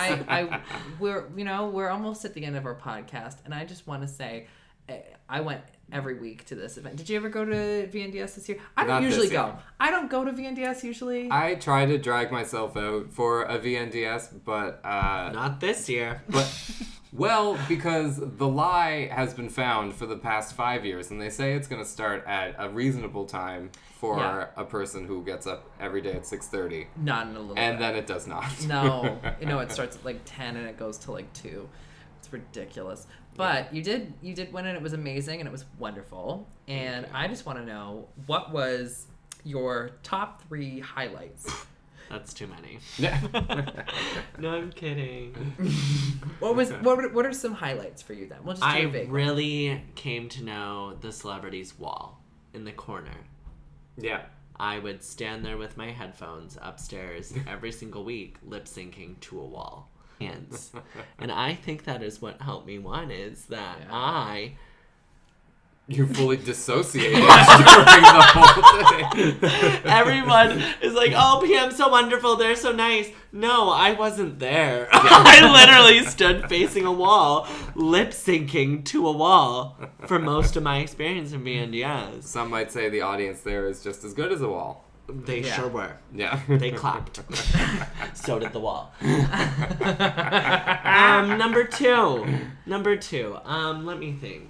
We're almost at the end of our podcast, and I just want to say, I went every week to this event. Did you ever go to VNDS this year? I don't usually go. I don't go to VNDS usually. I try to drag myself out for a VNDS, but not this year. But well, because the lie has been found for the past 5 years, and they say it's going to start at a reasonable time for a person who gets up every day at 6:30. Not in a little. And then it does not. No, it starts at like 10 and it goes to like 2. It's ridiculous. But you did win, and it was amazing, and it was wonderful. And I just want to know, what was your top 3 highlights? That's too many. No, I'm kidding. What are some highlights for you then? We'll just do a big really came to know the celebrities' wall in the corner. Yeah. I would stand there with my headphones upstairs every single week, lip syncing to a wall. And I think that is what helped me win, is that You fully dissociated during the whole thing. Everyone is like, oh, PM's so wonderful, they're so nice. No, I wasn't there. I literally stood facing a wall, lip syncing to a wall for most of my experience in VNDS. Some might say the audience there is just as good as a wall. They sure were. Yeah. They clapped. So did the wall. Number two. Let me think.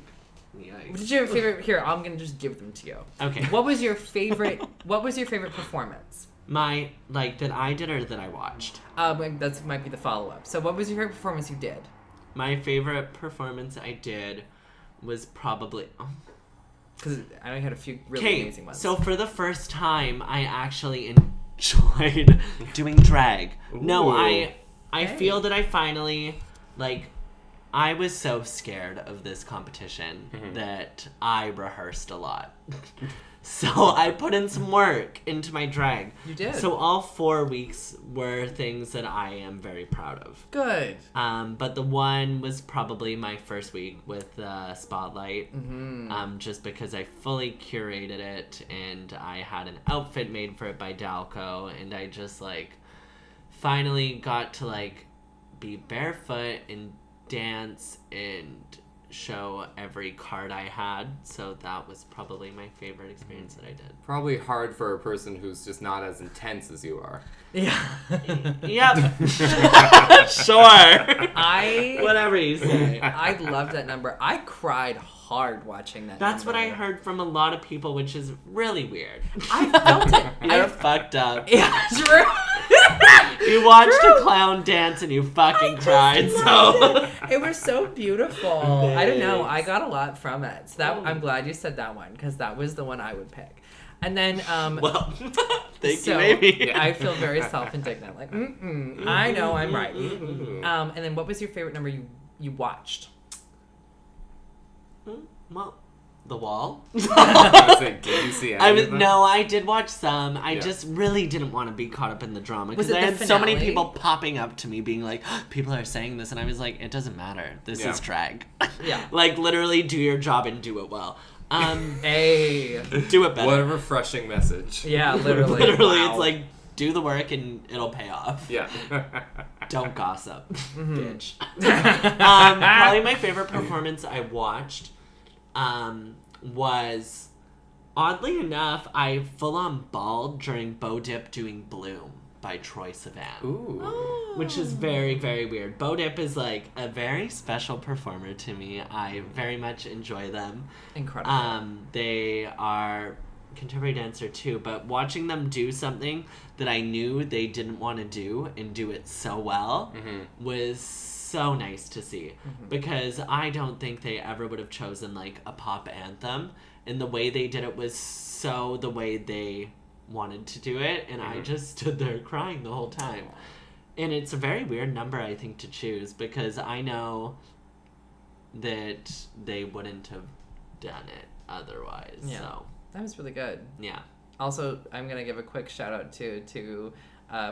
Yikes. Did you have a favorite? Here, I'm gonna just give them to you. Okay. What was your favorite performance? That I did or that I watched? That might be the follow-up. So what was your favorite performance you did? My favorite performance I did was probably... Because I know you had a few really amazing ones. So for the first time, I actually enjoyed doing drag. Ooh. No, I feel that I finally, I was so scared of this competition that I rehearsed a lot. So I put in some work into my drag. You did. So all 4 weeks were things that I am very proud of. Good. But the one was probably my first week with Spotlight. Just because I fully curated it, and I had an outfit made for it by Dalco, and I just finally got to be barefoot and dance and show every card I had. So that was probably my favorite experience that I did. Probably hard for a person who's just not as intense as you are. Yeah. Yep. Sure. Whatever you say. I loved that number. I cried hard watching that. That's number. what I heard from a lot of people, which is really weird. I felt it. You're fucked up. Yeah, true. You watched a clown dance and you fucking cried. So it was so beautiful. Thanks. I don't know. I got a lot from it. So I'm glad you said that one, because that was the one I would pick. And then, well, thank so you, baby. I feel very self-indignant. I know I'm right. And then, what was your favorite number you watched? Well, The Wall. Did you see anything? No, I did watch some. I just really didn't want to be caught up in the drama, because I had so many people popping up to me being like, people are saying this, and I was like, it doesn't matter. This is drag. Yeah. Literally do your job and do it well. Hey. Do it better. What a refreshing message. Yeah, literally. Literally, Wow. it's like, do the work and it'll pay off. Yeah. Don't gossip, Mm-hmm. bitch. Probably my favorite performance I watched was, oddly enough, I full-on bawled during Bo Dip doing Bloom by Troye Sivan. Ooh. Which is very, very weird. Bo Dip is like a very special performer to me. I very much enjoy them. Incredible. They are contemporary dancer too, but watching them do something that I knew they didn't want to do and do it so well was so nice to see. Because I don't think they ever would have chosen like a pop anthem, and the way they did it was so the way they wanted to do it, and I just stood there crying the whole time. And it's a very weird number, I think, to choose, because I know that they wouldn't have done it otherwise. Yeah. So That was really good. yeah. Also, I'm going to give a quick shout out to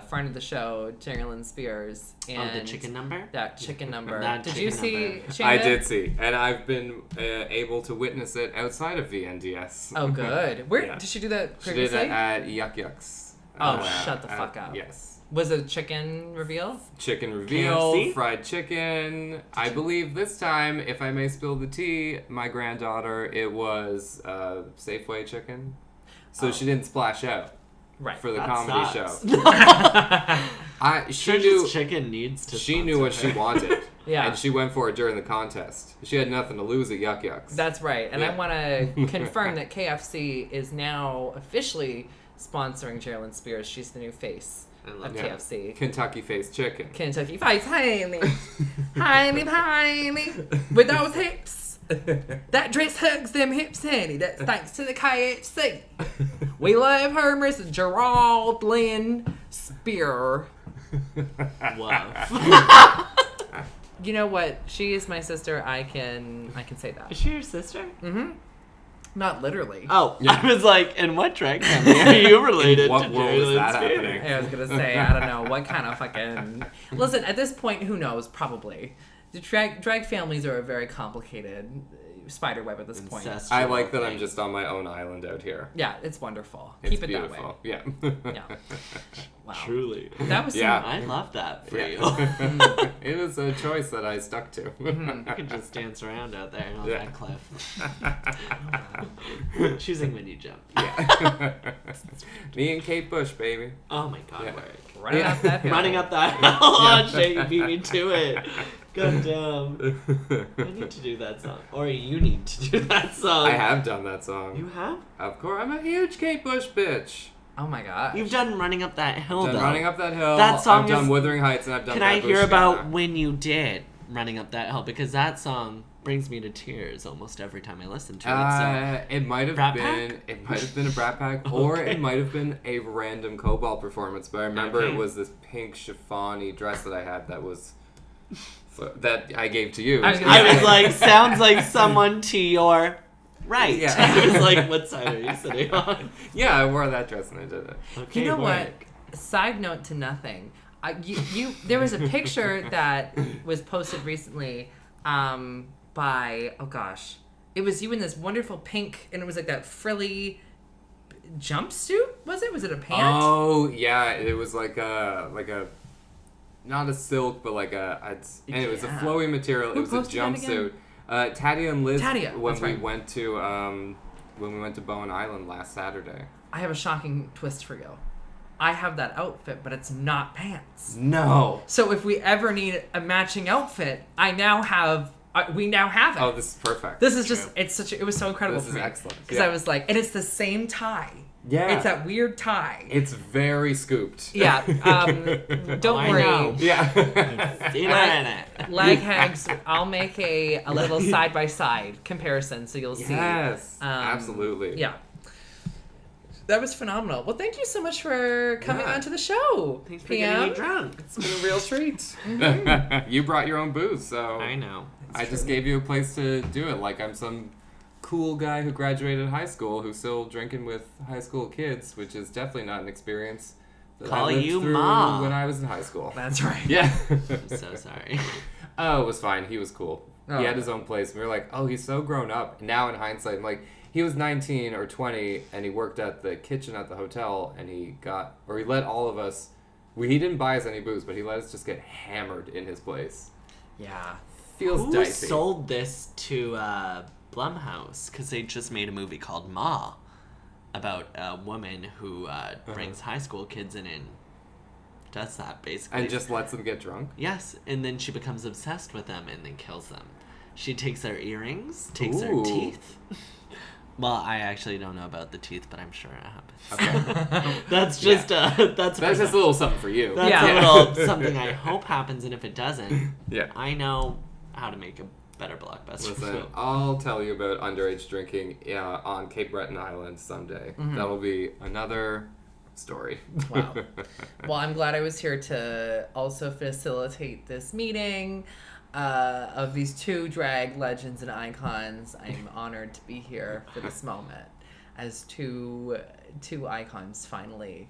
friend of the show, Jerrilyn Spears. And the chicken number? That chicken number. That Did chicken you see number. Shannon? I did see, and I've been able to witness it outside of VNDS. Oh, good. Where Yeah. did she do that She did previously? it at Yuck Yucks. Oh, shut the fuck up. Yes. Was it chicken reveal? Chicken reveal, KFC? fried chicken. I believe this time, if I may spill the tea, my granddaughter, it was Safeway chicken. So she didn't splash out Right. for the That comedy sucks. show. She knew Church's chicken needs to she knew what sponsor she her. wanted. Yeah. And she went for it during the contest. She had nothing to lose at Yuck Yucks. That's right. And Yeah. I want to confirm that KFC is now officially sponsoring Jerrilyn Spears. She's the new face I of love Yeah. KFC. Kentucky Face Chicken. Kentucky Fried Tiny. Tiny. With those hips. That dress hugs them hips, honey. That's thanks to the KFC. We love her, Miss Geraldine Spear. Woof. You know what? She is my sister. I can say that. Is she your sister? Mm-hmm. Not literally. Oh, Yeah. I was like, in what drag family are you related In what to world is Jerrilyn that Spears? happening? I was gonna say, I don't know what kind of fucking. Listen, at this point, who knows? Probably. The drag families are a very complicated spider web at this point. Incestual I like that I'm thing. just on my own island out here. Yeah, it's wonderful. It's Keep it beautiful. Yeah. that way. Yeah. Wow. Truly. That was Yeah. I love that for you. Yeah. It was a choice that I stuck to. You could just dance around out there on Yeah. that cliff. Choosing when you jump. Yeah. Me and Kate Bush, baby. Oh my god, Yeah. work. Running Yeah. up that hill. Running up that hill. Oh, Shay, you beat me to it. God damn. I need to do that song. Or you need to do that song. I have done that song. You have? Of course, I'm a huge Kate Bush bitch. Oh my god. You've done Running Up That Hill, Done though. Running Up That Hill. That song I've done is- Wuthering Heights, and I've done. Can I Bad hear Bush about Shanna. when you did Running Up That Hill? Because that song brings me to tears almost every time I listen to it. It might have Brat been. Pack? It might have been a Brat Pack, or Okay. it might have been a random Cobalt performance. But I remember Okay. it was this pink chiffon-y dress that I had that was that I gave to you. I was So gonna I was say- like, sounds like someone to your right. Yeah. I was like, what side are you sitting on? Yeah, I wore that dress and I did it. Okay, You know what? work. Side note to nothing. There was a picture that was posted recently by, oh gosh. It was you in this wonderful pink, and it was like that frilly jumpsuit, was it? Was it a pant? Oh yeah, it was like a not a silk, but like and it was a Yeah. flowy material. Who It was a posted that jumpsuit. Tadia and Liz. Tadia, when that's we right. went to Bowen Island last Saturday. I have a shocking twist for you. I have that outfit, but it's not pants. No. So if we ever need a matching outfit, we now have it. Oh, this is perfect. This is just, True. it was so incredible This for is me. excellent. Because Yeah. I was like, and it's the same tie. Yeah. It's that weird tie. It's very scooped. Yeah. Don't I worry. know. Yeah. See that in it. Lag hags, I'll make a little side-by-side comparison so you'll see. Yes. Absolutely. Yeah. That was phenomenal. Well, thank you so much for coming Yeah. on to the show. Thanks for PM. getting me drunk. It's been a real treat. You brought your own booze, so I know. I just gave you a place to do it. Like I'm some cool guy who graduated high school who's still drinking with high school kids, which is definitely not an experience that Call I lived you through Ma. when I was in high school. That's right. Yeah. I'm so sorry. Oh, it was fine. He was cool. He had his own place. And we were like, oh, he's so grown up. And now in hindsight, I'm like, he was 19 or 20, and he worked at the kitchen at the hotel, and he let all of us, he didn't buy us any booze, but he let us just get hammered in his place. Yeah. Feels Who dicey. sold this to Blumhouse? Because they just made a movie called Ma about a woman who brings high school kids in and does that, basically. And just lets them get drunk? Yes, and then she becomes obsessed with them and then kills them. She takes their earrings, takes their Ooh. teeth. Well, I actually don't know about the teeth, but I'm sure it happens. Okay. That's just that's just a little something for you. That's a little something I hope happens, and if it doesn't, I know how to make a better blockbuster Listen, film. I'll tell you about underage drinking on Cape Breton Island someday. Mm-hmm. That'll be another story. Wow. Well, I'm glad I was here to also facilitate this meeting of these two drag legends and icons. I'm honored to be here for this moment as two icons finally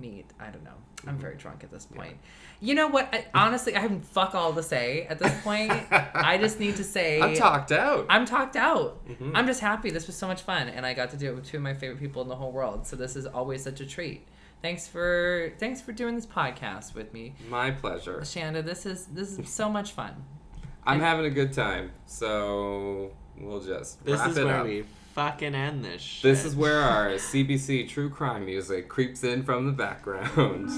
meet. I don't know. I'm very drunk at this point. You know what? Honestly, I have fuck all to say at this point. I just need to say... I'm talked out. Mm-hmm. I'm just happy. This was so much fun, and I got to do it with two of my favorite people in the whole world, so this is always such a treat. Thanks for doing this podcast with me. My pleasure. Shanda, this is so much fun. I'm having a good time, so we'll just wrap it up. This is where we fucking end this shit. This is where our CBC true crime music creeps in from the background.